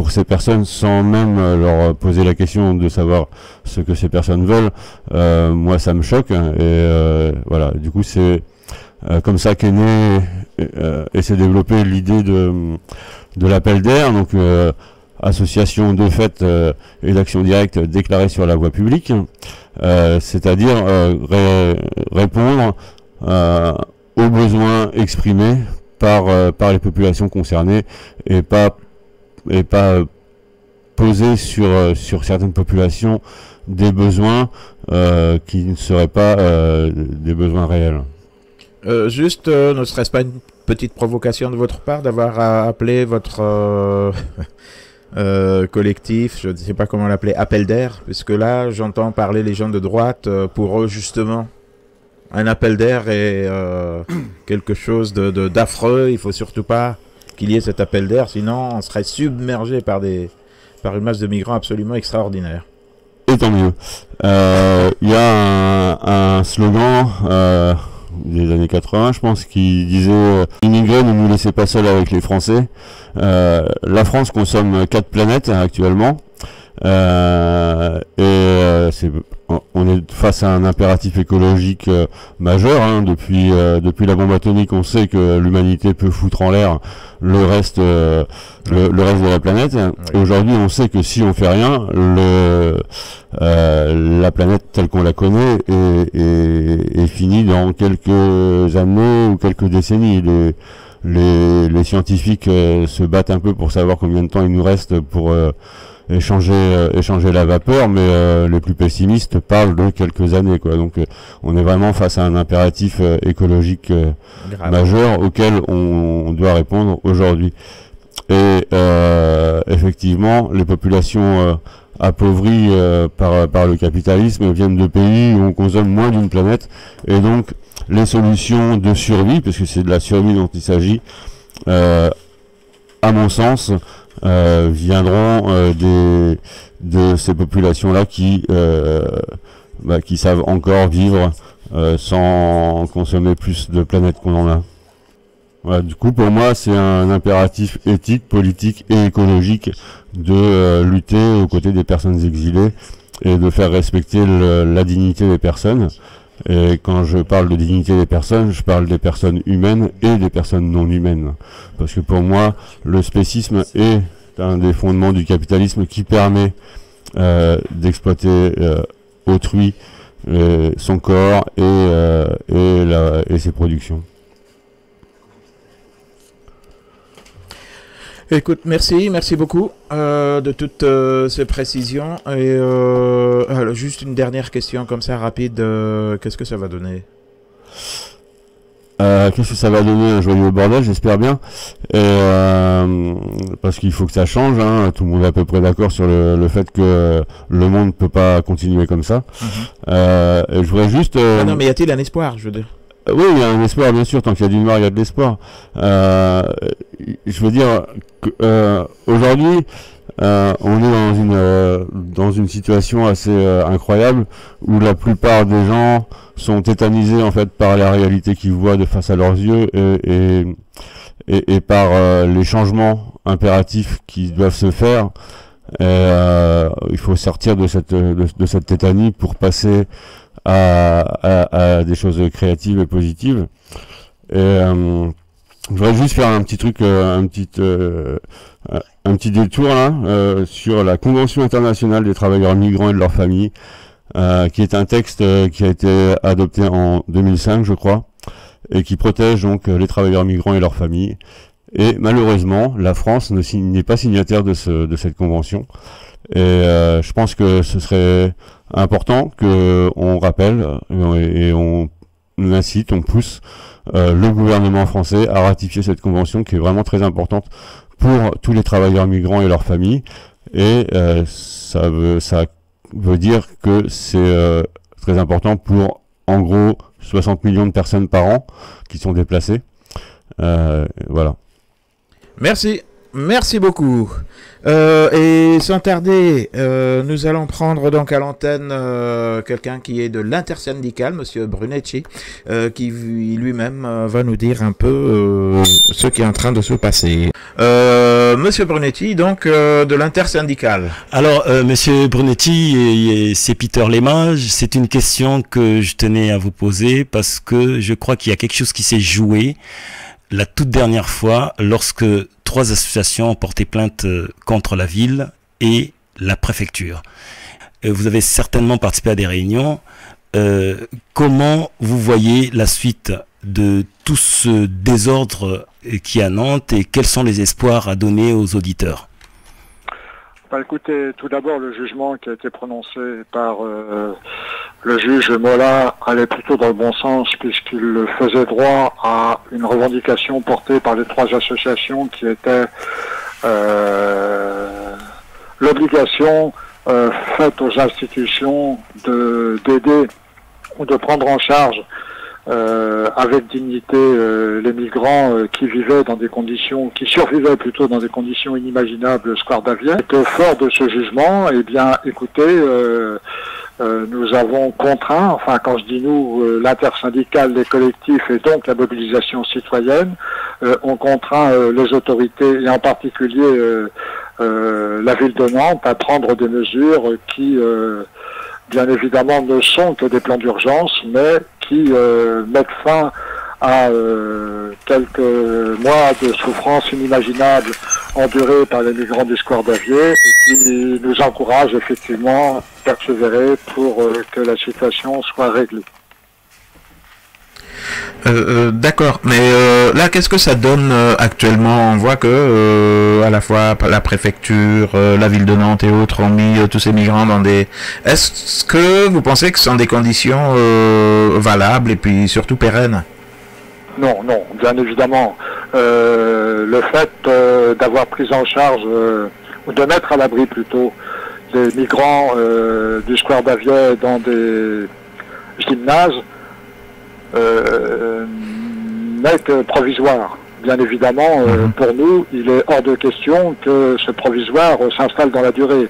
ces personnes sans même leur poser la question de savoir ce que ces personnes veulent, moi ça me choque. Et voilà, du coup c'est comme ça qu'est née et s'est développée l'idée de l'appel d'air, donc association de fait et d'action directe déclarée sur la voie publique, c'est-à-dire répondre aux besoins exprimés par les populations concernées et pas poser sur certaines populations des besoins qui ne seraient pas des besoins réels. Juste, ne serait-ce pas une petite provocation de votre part d'avoir appelé votre collectif, je ne sais pas comment l'appeler, appel d'air, puisque là, j'entends parler les gens de droite, pour eux, justement, un appel d'air est quelque chose d'affreux, il faut surtout pas qu'il y ait cet appel d'air, sinon on serait submergé par une masse de migrants absolument extraordinaire. Et tant mieux. Il y a un slogan des années 80, je pense, qui disait immigrés, ne nous laissez pas seuls avec les Français. La France consomme 4 planètes actuellement, on est face à un impératif écologique majeur. Depuis la bombe atomique, on sait que l'humanité peut foutre en l'air le reste de la planète. Oui. Et aujourd'hui, on sait que si on fait rien, la planète telle qu'on la connaît est finie dans quelques années ou quelques décennies. Les scientifiques se battent un peu pour savoir combien de temps il nous reste pour échanger la vapeur, mais les plus pessimistes parlent de quelques années, quoi. Donc on est vraiment face à un impératif écologique majeur auquel on doit répondre aujourd'hui. Et effectivement, les populations appauvries par le capitalisme viennent de pays où on consomme moins d'une planète, et donc les solutions de survie, parce que c'est de la survie dont il s'agit, à mon sens, viendront de ces populations-là qui savent encore vivre sans consommer plus de planètes qu'on en a. Voilà, du coup, pour moi, c'est un impératif éthique, politique et écologique de lutter aux côtés des personnes exilées et de faire respecter la dignité des personnes. Et quand je parle de dignité des personnes, je parle des personnes humaines et des personnes non humaines. Parce que pour moi, le spécisme est un des fondements du capitalisme qui permet d'exploiter autrui, son corps et ses productions. Écoute, merci beaucoup de toutes ces précisions. Et alors, juste une dernière question comme ça, rapide. Qu'est-ce que ça va donner? Qu'est-ce que ça va donner? Un joyeux bordel, j'espère bien. Parce qu'il faut que ça change, hein. Tout le monde est à peu près d'accord sur le fait que le monde ne peut pas continuer comme ça. Et je voudrais juste... non, mais y a-t-il un espoir, je veux dire? Oui, il y a un espoir, bien sûr. Tant qu'il y a du noir, il y a de l'espoir. Je veux dire que aujourd'hui, on est dans une situation assez incroyable où la plupart des gens sont tétanisés en fait par la réalité qu'ils voient de face à leurs yeux et par les changements impératifs qui doivent se faire. Il faut sortir de cette tétanie pour passer à des choses créatives et positives. Et je voudrais juste faire un petit truc, un petit détour là sur la Convention internationale des travailleurs migrants et de leurs familles, qui est un texte qui a été adopté en 2005, je crois, et qui protège donc les travailleurs migrants et leurs familles. Et malheureusement, la France n'est pas signataire de cette convention. Et je pense que ce serait important que on rappelle et on incite, on pousse le gouvernement français à ratifier cette convention qui est vraiment très importante pour tous les travailleurs migrants et leurs familles. Et ça veut dire que c'est très important pour en gros 60 millions de personnes par an qui sont déplacées. Voilà. Merci beaucoup. Et sans tarder, nous allons prendre donc à l'antenne quelqu'un qui est de l'intersyndicale, Monsieur Brunetti, qui lui-même va nous dire un peu ce qui est en train de se passer. Monsieur Brunetti, donc de l'intersyndicale. Alors, Monsieur Brunetti, c'est Peter Lema. C'est une question que je tenais à vous poser parce que je crois qu'il y a quelque chose qui s'est joué la toute dernière fois lorsque 3 associations ont porté plainte contre la ville et la préfecture. Vous avez certainement participé à des réunions. Comment vous voyez la suite de tout ce désordre qui est à Nantes et quels sont les espoirs à donner aux auditeurs? Écoutez, tout d'abord, le jugement qui a été prononcé par le juge Mola allait plutôt dans le bon sens puisqu'il faisait droit à une revendication portée par les 3 associations qui était l'obligation faite aux institutions d'aider ou de prendre en charge avec dignité les migrants qui vivaient dans des conditions, qui survivaient plutôt dans des conditions inimaginables au Square d'Avier. Que fort de ce jugement, eh bien, écoutez, nous avons contraint, enfin quand je dis nous, l'intersyndicale, les collectifs et donc la mobilisation citoyenne, ont contraint les autorités et en particulier la ville de Nantes à prendre des mesures qui, bien évidemment, ne sont que des plans d'urgence, mais qui mettent fin à quelques mois de souffrance inimaginable endurée par les migrants du Square d'Avier et qui nous encouragent effectivement à persévérer pour que la situation soit réglée. D'accord, mais là, qu'est-ce que ça donne actuellement? On voit que à la fois la préfecture, la ville de Nantes et autres ont mis tous ces migrants dans des... Est-ce que vous pensez que ce sont des conditions valables et puis surtout pérennes? Non, non, bien évidemment. Le fait d'avoir pris en charge, ou de mettre à l'abri plutôt, des migrants du Square d'Avier dans des gymnases, n'est que provisoire. Bien évidemment, pour nous, il est hors de question que ce provisoire s'installe dans la durée.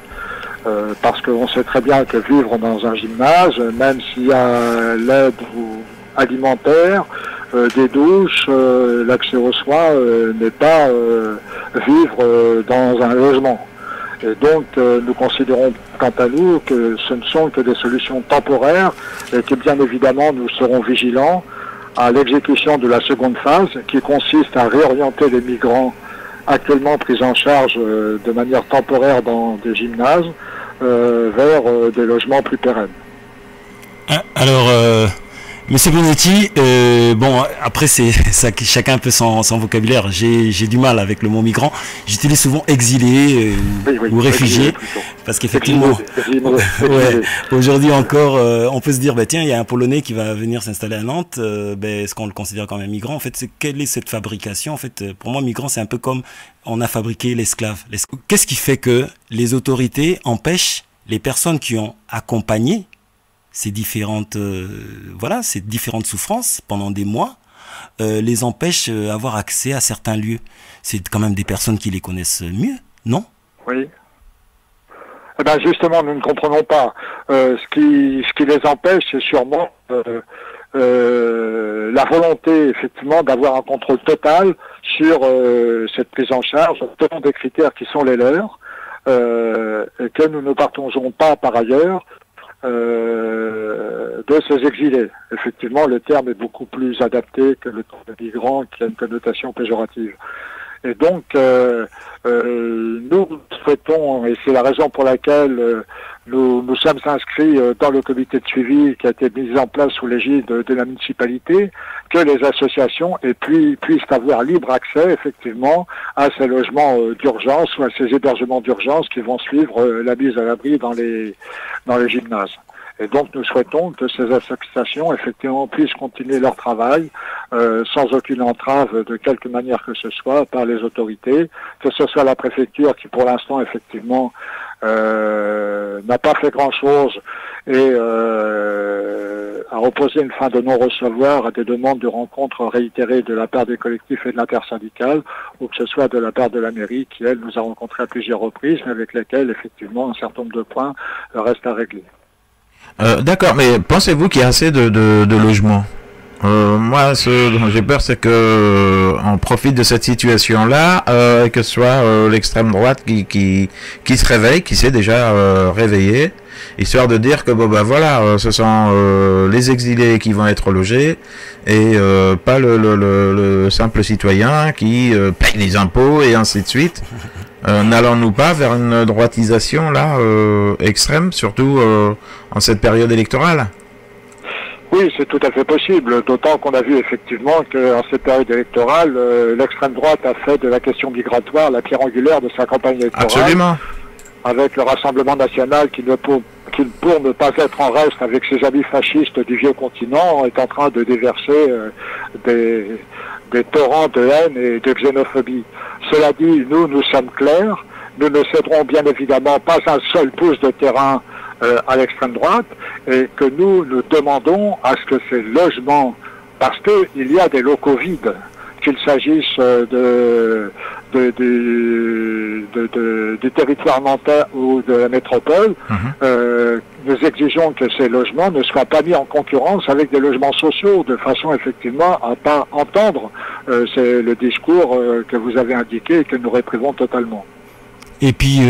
Parce qu'on sait très bien que vivre dans un gymnase, même s'il y a l'aide alimentaire, des douches, l'accès aux soins, n'est pas vivre dans un logement. Et donc, nous considérons, quant à nous, que ce ne sont que des solutions temporaires et que, bien évidemment, nous serons vigilants à l'exécution de la seconde phase qui consiste à réorienter les migrants actuellement pris en charge de manière temporaire dans des gymnases vers des logements plus pérennes. Alors, Monsieur Bonetti, bon, après c'est ça, chacun peut son vocabulaire. J'ai du mal avec le mot migrant. J'utilise souvent exilé ou réfugié, parce qu'effectivement, ouais, aujourd'hui encore, on peut se dire, bah tiens, il y a un Polonais qui va venir s'installer à Nantes. Est-ce qu'on le considère comme un migrant? En fait, quelle est cette fabrication? En fait, pour moi, migrant, c'est un peu comme on a fabriqué l'esclave. Qu'est-ce qui fait que les autorités empêchent les personnes qui ont accompagné ces différentes ces différentes souffrances pendant des mois les empêchent d'avoir accès à certains lieux? C'est quand même des personnes qui les connaissent mieux, non? Oui. Eh ben justement, nous ne comprenons pas. Ce qui les empêche, c'est sûrement la volonté, effectivement, d'avoir un contrôle total sur cette prise en charge, selon des critères qui sont les leurs, et que nous ne partageons pas par ailleurs, de ces exilés. Effectivement, le terme est beaucoup plus adapté que le terme de migrant qui a une connotation péjorative. Et donc, nous, souhaitons, et c'est la raison pour laquelle nous sommes inscrits dans le comité de suivi qui a été mis en place sous l'égide de la municipalité, que les associations puissent avoir libre accès effectivement à ces logements d'urgence ou à ces hébergements d'urgence qui vont suivre la mise à l'abri dans les gymnases. Et donc nous souhaitons que ces associations effectivement puissent continuer leur travail sans aucune entrave de quelque manière que ce soit par les autorités, que ce soit la préfecture qui pour l'instant effectivement n'a pas fait grand-chose et a opposé une fin de non-recevoir à des demandes de rencontres réitérées de la part des collectifs et de l'intersyndicale, ou que ce soit de la part de la mairie qui, elle, nous a rencontrés à plusieurs reprises, mais avec lesquelles, effectivement, un certain nombre de points restent à régler. D'accord, mais pensez-vous qu'il y a assez de logements? Moi, ce dont j'ai peur, c'est que on profite de cette situation-là, que ce soit l'extrême droite qui se réveille, qui s'est déjà réveillé, histoire de dire que bon bah voilà, ce sont les exilés qui vont être logés et pas le simple citoyen qui paye les impôts et ainsi de suite. N'allons-nous pas vers une droitisation là extrême, surtout en cette période électorale? Oui, c'est tout à fait possible, d'autant qu'on a vu effectivement qu'en cette période électorale, l'extrême droite a fait de la question migratoire la pierre angulaire de sa campagne électorale. Absolument. Avec le Rassemblement national qui, pour ne pas être en reste avec ses amis fascistes du vieux continent, est en train de déverser des torrents de haine et de xénophobie. Cela dit, nous sommes clairs, nous ne céderons bien évidemment pas un seul pouce de terrain à l'extrême droite, et que nous demandons à ce que ces logements, parce qu'il y a des locaux vides, qu'il s'agisse du territoire nantais ou de la métropole, nous exigeons que ces logements ne soient pas mis en concurrence avec des logements sociaux, de façon effectivement à pas entendre c'est le discours que vous avez indiqué et que nous réprimons totalement. Et puis,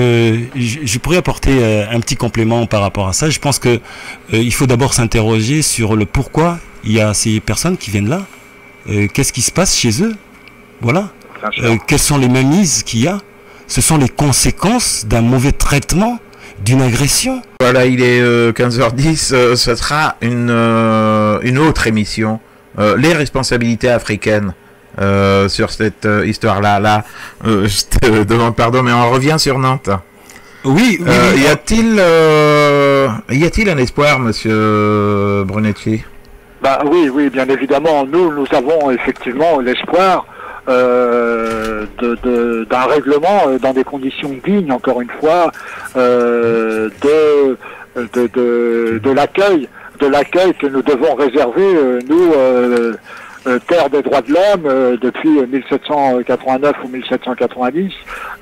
je pourrais apporter un petit complément par rapport à ça. Je pense que il faut d'abord s'interroger sur le pourquoi il y a ces personnes qui viennent là. Qu'est-ce qui se passe chez eux? Voilà. Quelles sont les mainmises qu'il y a? Ce sont les conséquences d'un mauvais traitement, d'une agression. Voilà, il est 15h10. Ce sera une autre émission. Les responsabilités africaines. Sur cette histoire-là, je te demande pardon, mais on revient sur Nantes. Oui. Y a-t-il un espoir, Monsieur Brunetchi? Bah oui, bien évidemment. Nous avons effectivement l'espoir d'un règlement dans des conditions dignes, encore une fois, de l'accueil que nous devons réserver nous. Terre des droits de l'homme depuis 1789 ou 1790,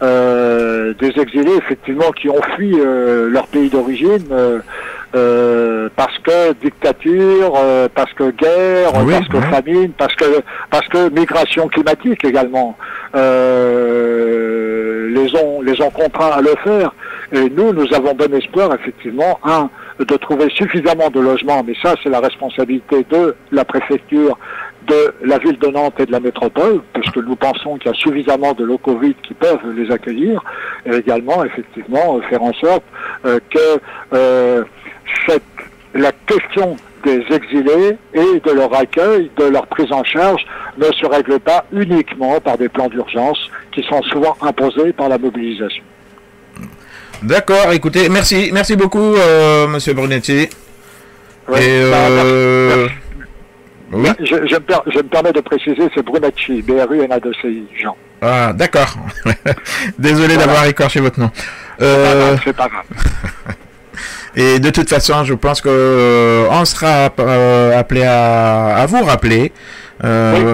des exilés effectivement qui ont fui leur pays d'origine parce que dictature, parce que guerre, parce que famine, parce que migration climatique également les ont contraints à le faire. Et nous avons bon espoir effectivement de trouver suffisamment de logements, mais ça c'est la responsabilité de la préfecture, de la ville de Nantes et de la métropole, puisque nous pensons qu'il y a suffisamment de locaux vides qui peuvent les accueillir, et également, effectivement, faire en sorte que la question des exilés et de leur accueil, de leur prise en charge, ne se règle pas uniquement par des plans d'urgence qui sont souvent imposés par la mobilisation. D'accord, écoutez, merci beaucoup, Monsieur Brunetti. Oui, oui. Je me permets de préciser, c'est Brunacci, B-R-U-N-A-2-C-I, Jean. Ah, d'accord. Désolé d'avoir écorché votre nom. C'est pas grave. Et de toute façon, je pense que on sera appelé à vous rappeler.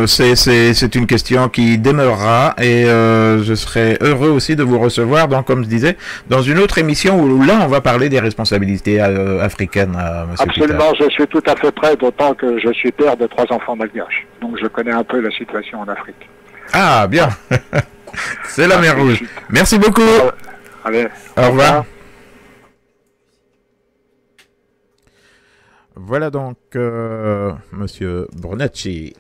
C'est une question qui demeurera et je serai heureux aussi de vous recevoir, donc comme je disais, dans une autre émission où là on va parler des responsabilités africaines. Monsieur Absolument, Peter. je suis tout à fait prêt, d'autant que je suis père de 3 enfants malgaches, donc je connais un peu la situation en Afrique. Ah bien, c'est la mer Rouge. Merci beaucoup. Allez, au revoir. Voilà donc Monsieur Brunacci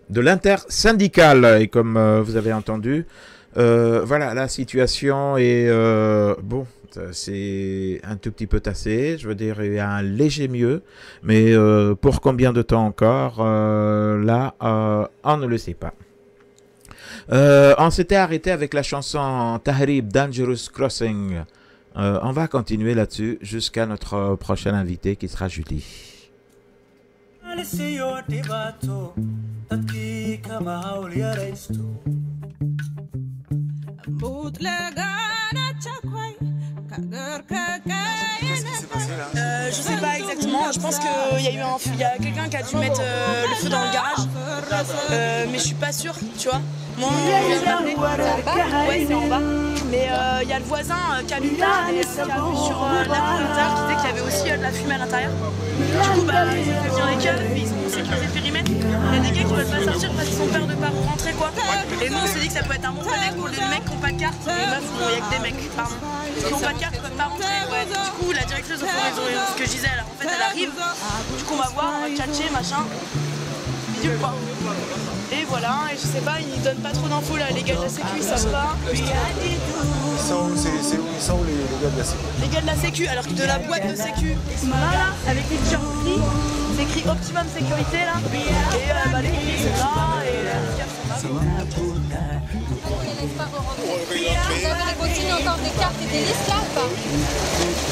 de l'intersyndicale, et comme vous avez entendu, Voilà, la situation est bon. C'est un tout petit peu tassé, je veux dire, il y a un léger mieux, mais pour combien de temps encore, là, on ne le sait pas. On s'était arrêté avec la chanson Tahrib Dangerous Crossing. On va continuer là-dessus jusqu'à notre prochain invité qui sera Julie. Je sais pas exactement, je pense qu'il y a quelqu'un qui a dû mettre le feu dans le garage, mais je suis pas sûre, tu vois. Moi, ouais, c'est en bas. Mais il y a le voisin qui a lu sur la l'intérieur qui disait qu'il y avait aussi de la fumée à l'intérieur. Du coup, bah, ils ont fait venir les keufs, ils ont sécurisé le périmètre. Il y a des gars qui veulent pas sortir parce qu'ils ont peur de pas rentrer, quoi. Et nous, on s'est dit que ça peut être un bon connect pour les mecs qui n'ont pas de carte. Les meufs, il y a que des mecs, pardon. Qui n'ont pas de carte, ils peuvent pas rentrer. Ouais. Du coup, la directrice de Foraison, ce que je disais, en fait, elle arrive. Du coup, on va voir, on va tchatcher, machin. Bisous, quoi. Et voilà, et je sais pas, ils donnent pas trop d'infos là, les gars de la sécu, ils savent pas. Ils sont où les gars de la sécu? Les gars de la sécu, alors que de la boîte de sécu, ils sont là, avec les t-shirts gris, c'est écrit Optimum Sécurité là, et bah, les filles sont là, et les gars sont là. Vous avez les consignes encore des cartes et des listes là ou pas?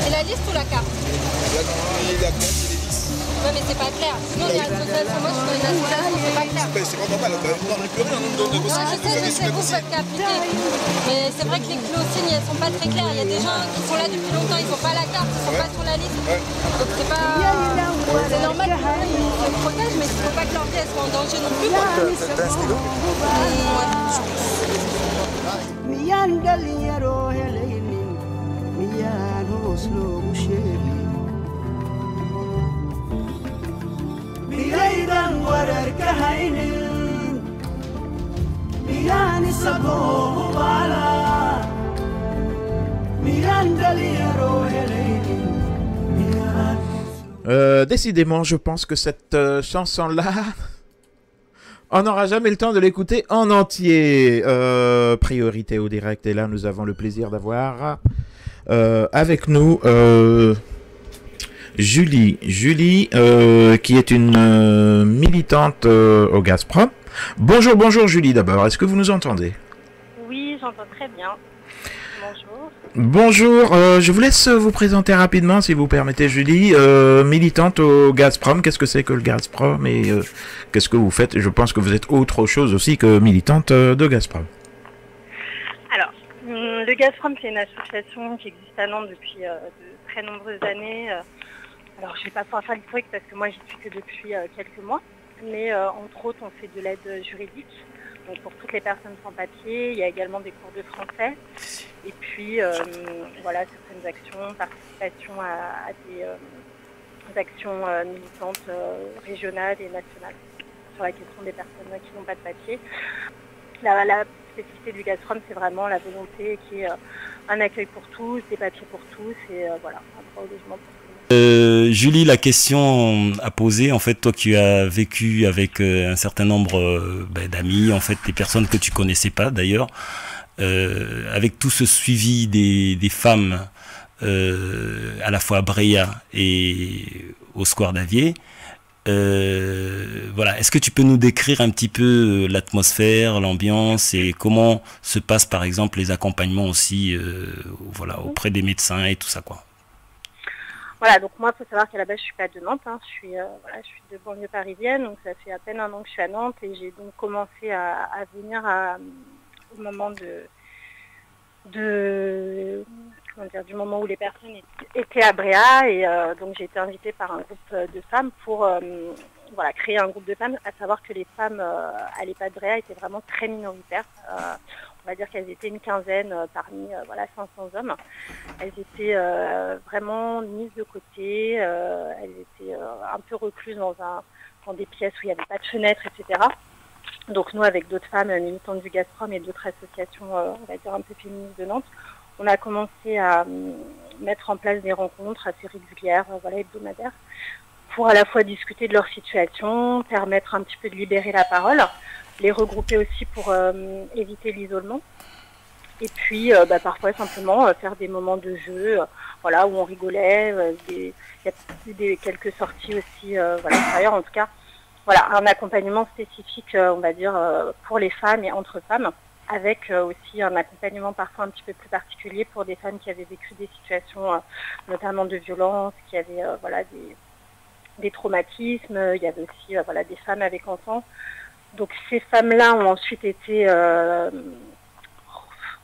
C'est la liste ou la carte? La carte et les listes. Ouais, mais c'est pas clair. Sinon, il y a une association. Moi, je suis dans une association, c'est pas clair. C'est pas normal, on n'en plus rien, on donne je sais, vous faites qu'appliquer. Mais c'est vrai que les consignes, elles sont pas très claires. Il y a des gens qui sont là depuis longtemps, ils n'ont pas la carte, ils sont pas sur la liste. Donc, c'est pas. C'est normal qu'ils se protègent, mais il ne faut pas que leur vie elle soit en danger non plus. T'as un stylo? miyaydan wararka haynin miyaan isagoo hubaala miyaan dhalinyaro helaynin Décidément, je pense que cette chanson-là, on n'aura jamais le temps de l'écouter en entier. Priorité au direct, et là, nous avons le plaisir d'avoir avec nous Julie, qui est une militante au Gazprom. Bonjour Julie d'abord, est-ce que vous nous entendez? Oui, j'entends très bien. Bonjour, je vous laisse vous présenter rapidement si vous permettez Julie, militante au Gazprom. Qu'est-ce que c'est que le Gazprom et qu'est-ce que vous faites? Je pense que vous êtes autre chose aussi que militante de Gazprom. Alors, le Gazprom, c'est une association qui existe à Nantes depuis de très nombreuses années. Alors, je ne vais pas pouvoir faire l'historique parce que moi, j'y suis que depuis quelques mois. Mais entre autres, on fait de l'aide juridique. Donc, pour toutes les personnes sans papier, il y a également des cours de français. Et puis, voilà, certaines actions, participation à des actions militantes régionales et nationales sur la question des personnes qui n'ont pas de papier. La spécificité du Gazprom, c'est vraiment la volonté qui est un accueil pour tous, des papiers pour tous et voilà, un droit au logement pour tous. Julie, la question à poser, en fait, toi qui as vécu avec un certain nombre d'amis, en fait, des personnes que tu connaissais pas d'ailleurs, avec tout ce suivi des femmes à la fois à Bréa et au Square d'Avier, voilà, est-ce que tu peux nous décrire un petit peu l'atmosphère, l'ambiance et comment se passent par exemple les accompagnements aussi voilà, auprès des médecins et tout ça quoi? Voilà, donc moi, il faut savoir qu'à la base, je suis pas de Nantes, hein, je suis de banlieue parisienne, donc ça fait à peine un an que je suis à Nantes et j'ai donc commencé à venir au moment du moment où les personnes étaient à Bréa et donc j'ai été invitée par un groupe de femmes pour voilà, créer un groupe de femmes, à savoir que les femmes à l'EHPAD Bréa étaient vraiment très minoritaires. On va dire qu'elles étaient une quinzaine parmi voilà, 500 hommes. Elles étaient vraiment mises de côté, elles étaient un peu recluses dans des pièces où il n'y avait pas de fenêtres, etc. Donc nous, avec d'autres femmes militantes du Gazprom et d'autres associations, on va dire un peu féministes de Nantes, on a commencé à mettre en place des rencontres assez régulières, voilà, hebdomadaires, pour à la fois discuter de leur situation, permettre un petit peu de libérer la parole, les regrouper aussi pour éviter l'isolement. Et puis, parfois, simplement faire des moments de jeu, voilà, où on rigolait. Il y a quelques sorties aussi, voilà, extérieures. En tout cas, voilà, un accompagnement spécifique, on va dire, pour les femmes et entre femmes, avec aussi un accompagnement parfois un petit peu plus particulier pour des femmes qui avaient vécu des situations, notamment de violence, qui avaient, voilà, des traumatismes. Il y avait aussi, voilà, des femmes avec enfants. Donc, ces femmes-là ont ensuite été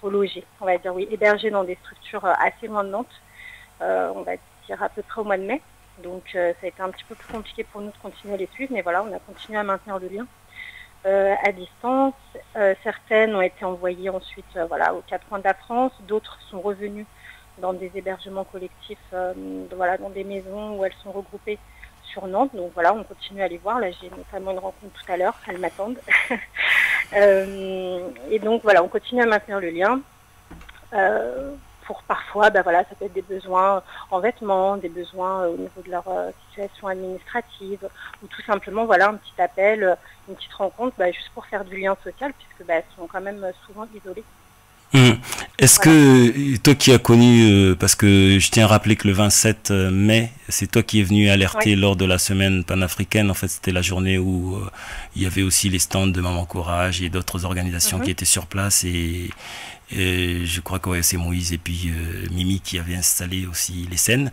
relogées, on va dire, oui, hébergées dans des structures assez loin de Nantes, on va dire à peu près au mois de mai. Donc ça a été un petit peu plus compliqué pour nous de continuer à les suivre, mais voilà, on a continué à maintenir le lien à distance. Certaines ont été envoyées ensuite voilà, aux 4 coins de la France, d'autres sont revenues dans des hébergements collectifs, voilà, dans des maisons où elles sont regroupées sur Nantes. Donc voilà, on continue à les voir. Là, j'ai notamment une rencontre tout à l'heure, elles m'attendent. Et donc voilà, on continue à maintenir le lien. Pour parfois, voilà, ça peut être des besoins en vêtements, des besoins au niveau de leur situation administrative, ou tout simplement, voilà, un petit appel, une petite rencontre, juste pour faire du lien social, puisque elles sont quand même souvent isolées. Est-ce que toi qui as connu, parce que je tiens à rappeler que le 27 mai, c'est toi qui es venu alerter lors de la semaine panafricaine. En fait, c'était la journée où il y avait aussi les stands de Maman Courage et d'autres organisations qui étaient sur place. Et je crois que c'est Moïse et puis Mimi qui avaient installé aussi les scènes.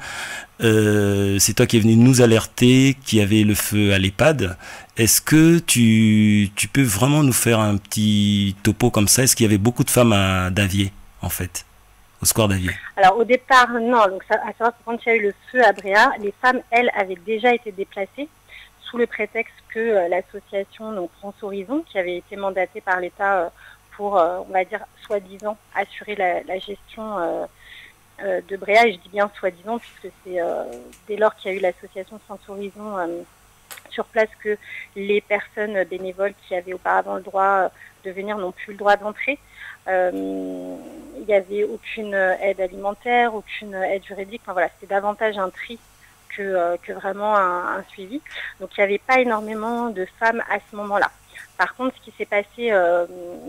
C'est toi qui es venu nous alerter qu'il y avait le feu à l'EHPAD. Est-ce que tu peux vraiment nous faire un petit topo comme ça? Est-ce qu'il y avait beaucoup de femmes à Davier, en fait, au square Davier? Alors au départ, non. Donc à savoir que quand il y a eu le feu à Bréa, les femmes, elles, avaient déjà été déplacées sous le prétexte que l'association donc France Horizon, qui avait été mandatée par l'État pour, on va dire, soi-disant, assurer la gestion de Bréa, et je dis bien soi-disant, puisque c'est dès lors qu'il y a eu l'association France Horizon sur place que les personnes bénévoles qui avaient auparavant le droit de venir n'ont plus le droit d'entrer. Il n'y avait aucune aide alimentaire, aucune aide juridique. Enfin, voilà, c'était davantage un tri que vraiment un suivi. Donc il n'y avait pas énormément de femmes à ce moment-là. Par contre, ce qui s'est passé,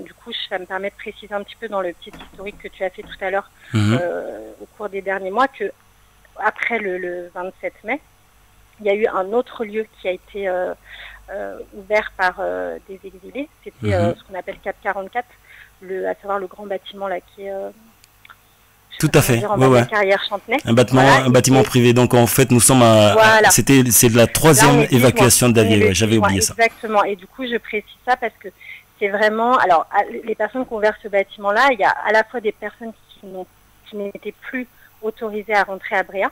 du coup, ça me permet de préciser un petit peu dans le petit historique que tu as fait tout à l'heure au cours des derniers mois, que après le 27 mai, il y a eu un autre lieu qui a été ouvert par des exilés. C'était ce qu'on appelle 444, à savoir le grand bâtiment là qui est... Tout à fait, Carrière Chantenay. Un bâtiment privé. Donc en fait, nous sommes à... Voilà. C'est de la 3e évacuation de Davier. J'avais oublié ça. Exactement. Et du coup, je précise ça parce que c'est vraiment... Alors, les personnes qui ont ouvert ce bâtiment-là, il y a à la fois des personnes qui n'étaient plus autorisées à rentrer à Bréa.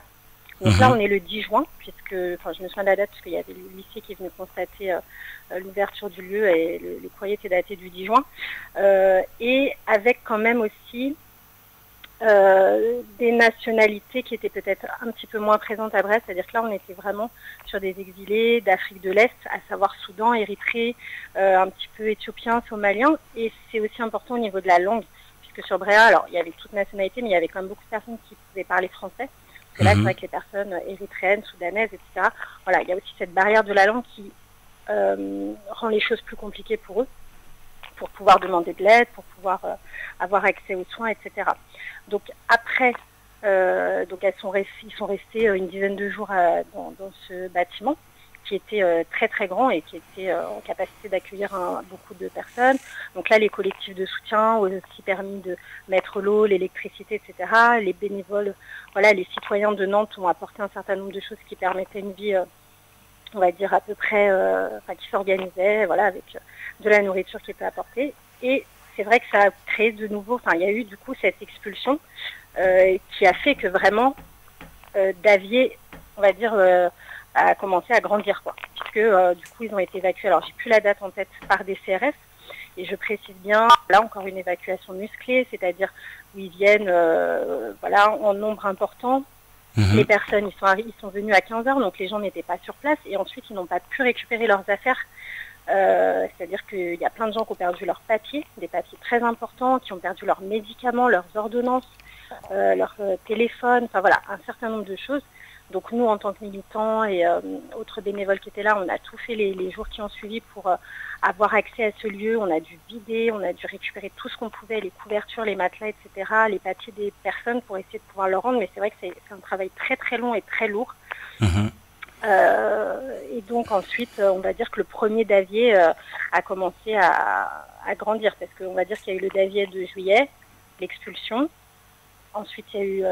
Donc là, on est le 10 juin, puisque, je me souviens de la date, parce qu'il y avait le lycée qui est venu constater l'ouverture du lieu, et le courrier était daté du 10 juin. Et avec quand même aussi des nationalités qui étaient peut-être un petit peu moins présentes à Brest, c'est-à-dire que là, on était vraiment sur des exilés d'Afrique de l'Est, à savoir Soudan, Érythrée, un petit peu Éthiopiens, Somaliens. Et c'est aussi important au niveau de la langue, puisque sur Bréa, alors, il y avait toute nationalité, mais il y avait quand même beaucoup de personnes qui pouvaient parler français. Parce que là, c'est vrai que les personnes érythréennes, soudanaises, etc., voilà, il y a aussi cette barrière de la langue qui rend les choses plus compliquées pour eux, pour pouvoir demander de l'aide, pour pouvoir avoir accès aux soins, etc. Donc après, ils sont restés une dizaine de jours dans ce bâtiment, qui était très très grand et qui était en capacité d'accueillir beaucoup de personnes. Donc là, les collectifs de soutien ont aussi permis de mettre l'eau, l'électricité, etc. Les bénévoles, voilà, les citoyens de Nantes ont apporté un certain nombre de choses qui permettaient une vie, on va dire à peu près, qui s'organisait, voilà, avec de la nourriture qui était apportée. Et c'est vrai que ça a créé de nouveau, il y a eu du coup cette expulsion qui a fait que vraiment Davier, on va dire, a commencé à grandir, quoi. Puisque du coup ils ont été évacués, alors j'ai plus la date en tête, par des CRS, et je précise bien, là encore une évacuation musclée, c'est-à-dire où ils viennent en nombre important. Les personnes, ils sont venus à 15h, donc les gens n'étaient pas sur place, et ensuite ils n'ont pas pu récupérer leurs affaires. C'est-à-dire qu'il y a plein de gens qui ont perdu leurs papiers, des papiers très importants, qui ont perdu leurs médicaments, leurs ordonnances, leur téléphone, enfin voilà, un certain nombre de choses. Donc nous, en tant que militants et autres bénévoles qui étaient là, on a tout fait les jours qui ont suivi pour avoir accès à ce lieu. On a dû vider, on a dû récupérer tout ce qu'on pouvait, les couvertures, les matelas, etc., les papiers des personnes pour essayer de pouvoir le rendre. Mais c'est vrai que c'est un travail très très long et très lourd. Et donc ensuite, on va dire que le premier davier a commencé à grandir, parce qu'on va dire qu'il y a eu le davier de juillet, l'expulsion. Ensuite, il y a eu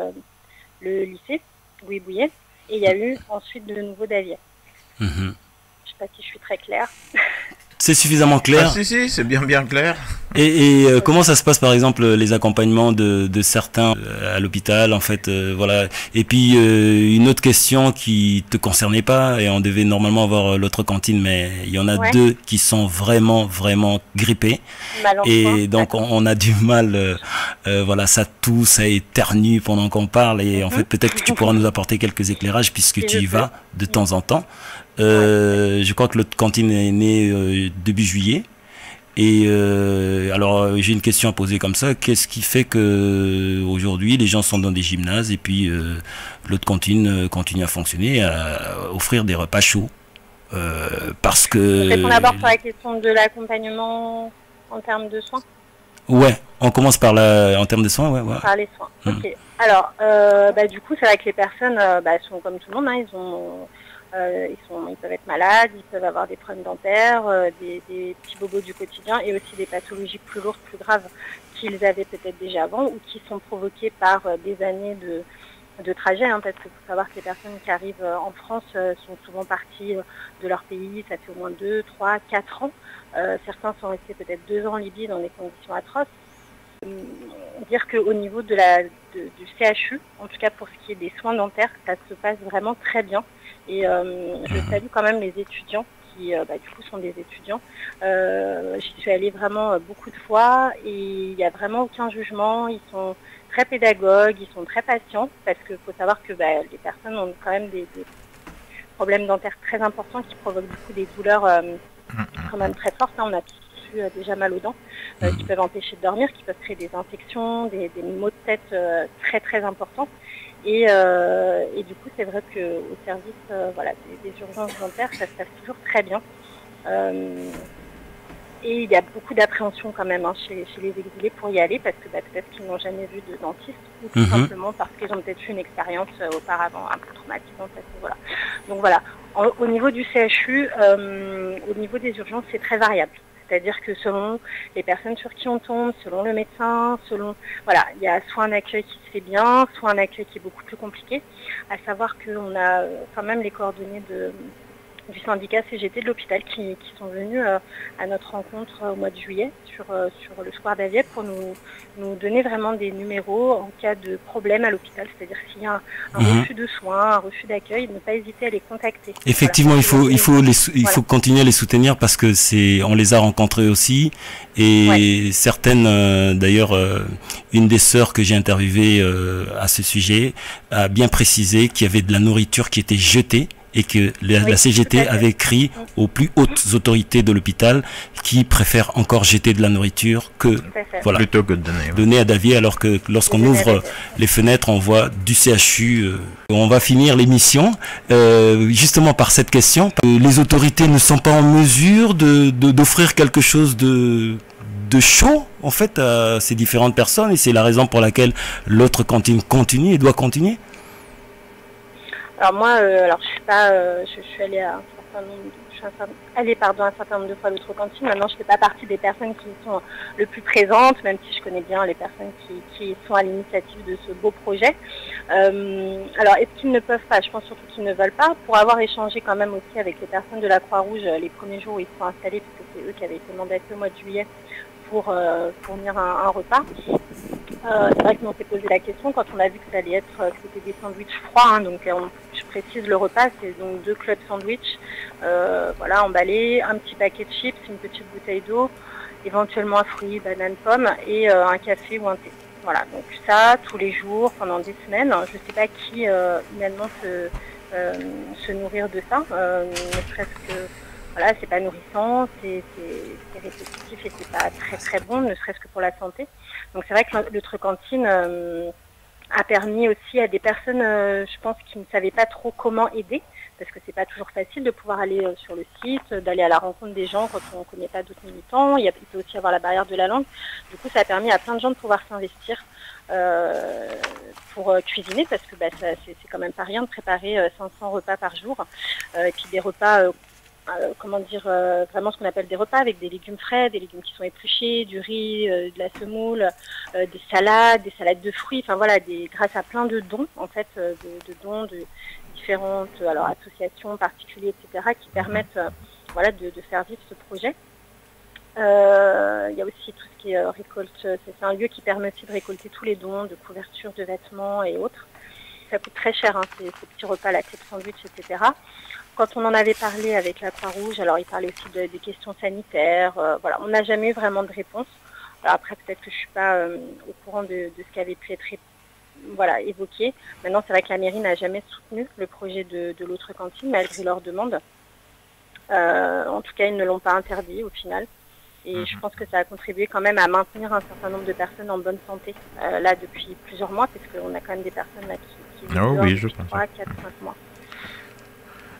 le lycée, Louis-Bouillet, et il y a eu ensuite de nouveaux daviers. Je ne sais pas si je suis très claire. C'est suffisamment clair. Ah, si, c'est bien clair. Et comment ça se passe, par exemple, les accompagnements de certains à l'hôpital, en fait, voilà. Et puis, une autre question qui te concernait pas, et on devait normalement avoir l'autre cantine, mais il y en a deux qui sont vraiment grippés. Et donc, on a du mal, voilà, ça tousse, ça éternue pendant qu'on parle, et en fait, peut-être que tu pourras nous apporter quelques éclairages, puisque tu y vas de temps en temps. Je crois que l'autre cantine est née début juillet. Et alors j'ai une question à poser comme ça. Qu'est-ce qui fait que aujourd'hui les gens sont dans des gymnases et puis l'autre cantine continue à fonctionner, à offrir des repas chauds parce que... Répondre d'abord sur la question de l'accompagnement en termes de soins. Ouais, on commence par en termes de soins, ouais. Par les soins. Ok. Alors, du coup, c'est vrai que les personnes sont comme tout le monde, hein, ils peuvent être malades, ils peuvent avoir des problèmes dentaires, des petits bobos du quotidien et aussi des pathologies plus lourdes, plus graves qu'ils avaient peut-être déjà avant ou qui sont provoquées par des années de trajet, hein, parce qu'il faut savoir que les personnes qui arrivent en France sont souvent parties de leur pays, ça fait au moins 2, 3, 4 ans. Certains sont restés peut-être 2 ans en Libye dans des conditions atroces. Dire qu'au niveau du CHU, en tout cas pour ce qui est des soins dentaires, ça se passe vraiment très bien. Et je salue quand même les étudiants qui du coup sont des étudiants. J'y suis allée vraiment beaucoup de fois et il n'y a vraiment aucun jugement. Ils sont très pédagogues, ils sont très patients parce qu'il faut savoir que les personnes ont quand même des problèmes dentaires très importants qui provoquent beaucoup des douleurs quand même très fortes. Hein. On a tous eu déjà mal aux dents qui peuvent empêcher de dormir, qui peuvent créer des infections, des maux de tête très très importants. Et du coup, c'est vrai qu'au service des urgences dentaires, ça se passe toujours très bien. Et il y a beaucoup d'appréhension quand même chez les exilés pour y aller, parce que peut-être qu'ils n'ont jamais vu de dentiste, ou tout simplement parce qu'ils ont peut-être eu une expérience auparavant un peu traumatisante à ce niveau-là. Donc voilà, au niveau du CHU, au niveau des urgences, c'est très variable. C'est-à-dire que selon les personnes sur qui on tombe, selon le médecin, il y a soit un accueil qui se fait bien, soit un accueil qui est beaucoup plus compliqué. À savoir qu'on a quand même les coordonnées du syndicat CGT de l'hôpital qui sont venus à notre rencontre au mois de juillet sur le Square d'Avier pour nous donner vraiment des numéros en cas de problème à l'hôpital, c'est-à-dire s'il y a un refus de soins, un refus d'accueil, ne pas hésiter à les contacter. Effectivement, voilà. il faut continuer à les soutenir parce que on les a rencontrés aussi et certaines d'ailleurs une des sœurs que j'ai interviewées à ce sujet a bien précisé qu'il y avait de la nourriture qui était jetée et que la CGT avait écrit aux plus hautes autorités de l'hôpital qui préfèrent encore jeter de la nourriture que plutôt que de donner à Davier, alors que lorsqu'on ouvre les fenêtres, on voit du CHU. On va finir l'émission justement par cette question. Les autorités ne sont pas en mesure d'offrir quelque chose de chaud en fait à ces différentes personnes, et c'est la raison pour laquelle l'autre cantine continue et doit continuer. Alors moi, je suis pas, je suis allée à un certain nombre de fois à l'autre cantine. Maintenant, je fais pas partie des personnes qui sont le plus présentes, même si je connais bien les personnes qui sont à l'initiative de ce beau projet. Alors, est-ce qu'ils ne peuvent pas? Je pense surtout qu'ils ne veulent pas. Pour avoir échangé quand même aussi avec les personnes de la Croix-Rouge les premiers jours où ils se sont installés, parce que c'est eux qui avaient été mandatés au mois de juillet pour fournir un repas. C'est vrai que nous on s'est posé la question quand on a vu que ça allait être, que c'était des sandwichs froids, hein, donc je précise le repas, c'est donc 2 clubs sandwich, emballés, un petit paquet de chips, une petite bouteille d'eau, éventuellement un fruit, banane, pomme et un café ou un thé. Voilà, donc ça tous les jours pendant des semaines. Je ne sais pas qui humainement peut se nourrir de ça, ne serait-ce que c'est pas nourrissant, c'est répétitif et c'est pas très très bon, ne serait-ce que pour la santé. Donc c'est vrai que l'autre cantine a permis aussi à des personnes, je pense, qui ne savaient pas trop comment aider, parce que c'est pas toujours facile de pouvoir aller sur le site, d'aller à la rencontre des gens quand on ne connaît pas d'autres militants. Il peut aussi y avoir la barrière de la langue. Du coup, ça a permis à plein de gens de pouvoir s'investir pour cuisiner, parce que c'est quand même pas rien de préparer 500 repas par jour, et puis des repas, vraiment ce qu'on appelle des repas avec des légumes frais, des légumes qui sont épluchés, du riz, de la semoule, des salades de fruits, enfin voilà, grâce à plein de dons, en fait, de dons de différentes associations, particuliers, etc., qui permettent de faire vivre ce projet. Il y a aussi tout ce qui est récolte. C'est un lieu qui permet aussi de récolter tous les dons, de couvertures, de vêtements et autres. Ça coûte très cher, ces petits repas, la clé de sandwich, etc. Quand on en avait parlé avec la Croix-Rouge, alors ils parlaient aussi des questions sanitaires. On n'a jamais eu vraiment de réponse. Alors après, peut-être que je suis pas au courant de ce qui avait pu être évoqué. Maintenant, c'est vrai que la mairie n'a jamais soutenu le projet de l'autre cantine, malgré leur demande. En tout cas, ils ne l'ont pas interdit au final. Et je pense que ça a contribué quand même à maintenir un certain nombre de personnes en bonne santé, là, depuis plusieurs mois, parce qu'on a quand même des personnes là qui vivent depuis 3, 4, 5 mois.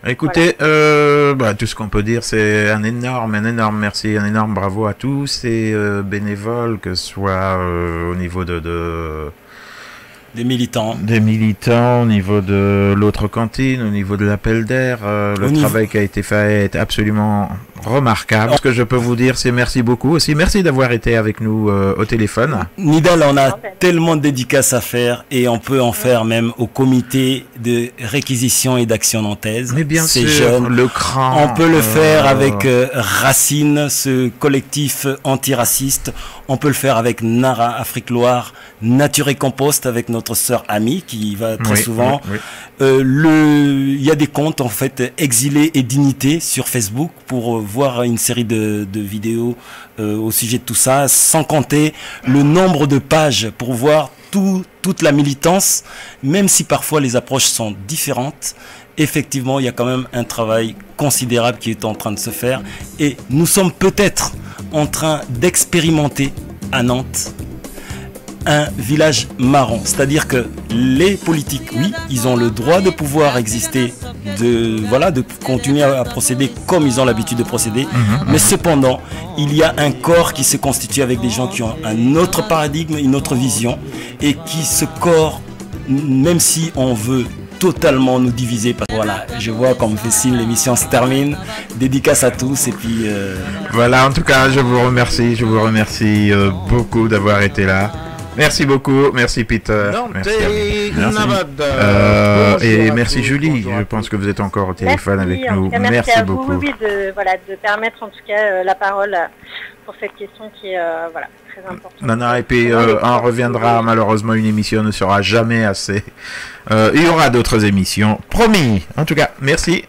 Écoutez, tout ce qu'on peut dire, c'est un énorme merci, un énorme bravo à tous ces bénévoles, que ce soit au niveau des militants, au niveau de l'autre cantine, au niveau de l'appel d'air. Le travail qui a été fait est absolument remarquable. Ce que je peux vous dire, c'est merci beaucoup aussi. Merci d'avoir été avec nous au téléphone. Nidal, on a tellement de dédicaces à faire, et on peut en faire même au comité de réquisition et d'action nantaise. Mais bien sûr, jeunes. le cran. On peut le faire avec Racine, ce collectif antiraciste. On peut le faire avec Nara, Afrique Loire, Nature et Compost, avec notre sœur Ami qui y va très souvent. Il y a des comptes en fait Exilés et Dignité sur Facebook pour voir une série de vidéos au sujet de tout ça, sans compter le nombre de pages pour voir toute la militance, même si parfois les approches sont différentes. Effectivement, il y a quand même un travail considérable qui est en train de se faire, et nous sommes peut-être en train d'expérimenter à Nantes un village marron, c'est-à-dire que les politiques, oui, ils ont le droit de pouvoir exister, de continuer à procéder comme ils ont l'habitude de procéder, mais cependant, il y a un corps qui se constitue avec des gens qui ont un autre paradigme, une autre vision, et qui ce corps, même si on veut totalement nous diviser, parce que voilà, je vois comme fait signe, l'émission se termine. Dédicace à tous, et puis voilà, en tout cas, je vous remercie beaucoup d'avoir été là. Merci beaucoup, merci Peter, merci. Et merci Julie, je pense que vous êtes encore au téléphone avec nous. Merci à vous, beaucoup. De permettre en tout cas la parole pour cette question qui est très importante. Non, et puis on reviendra, malheureusement une émission ne sera jamais assez. Il y aura d'autres émissions, promis. En tout cas, merci.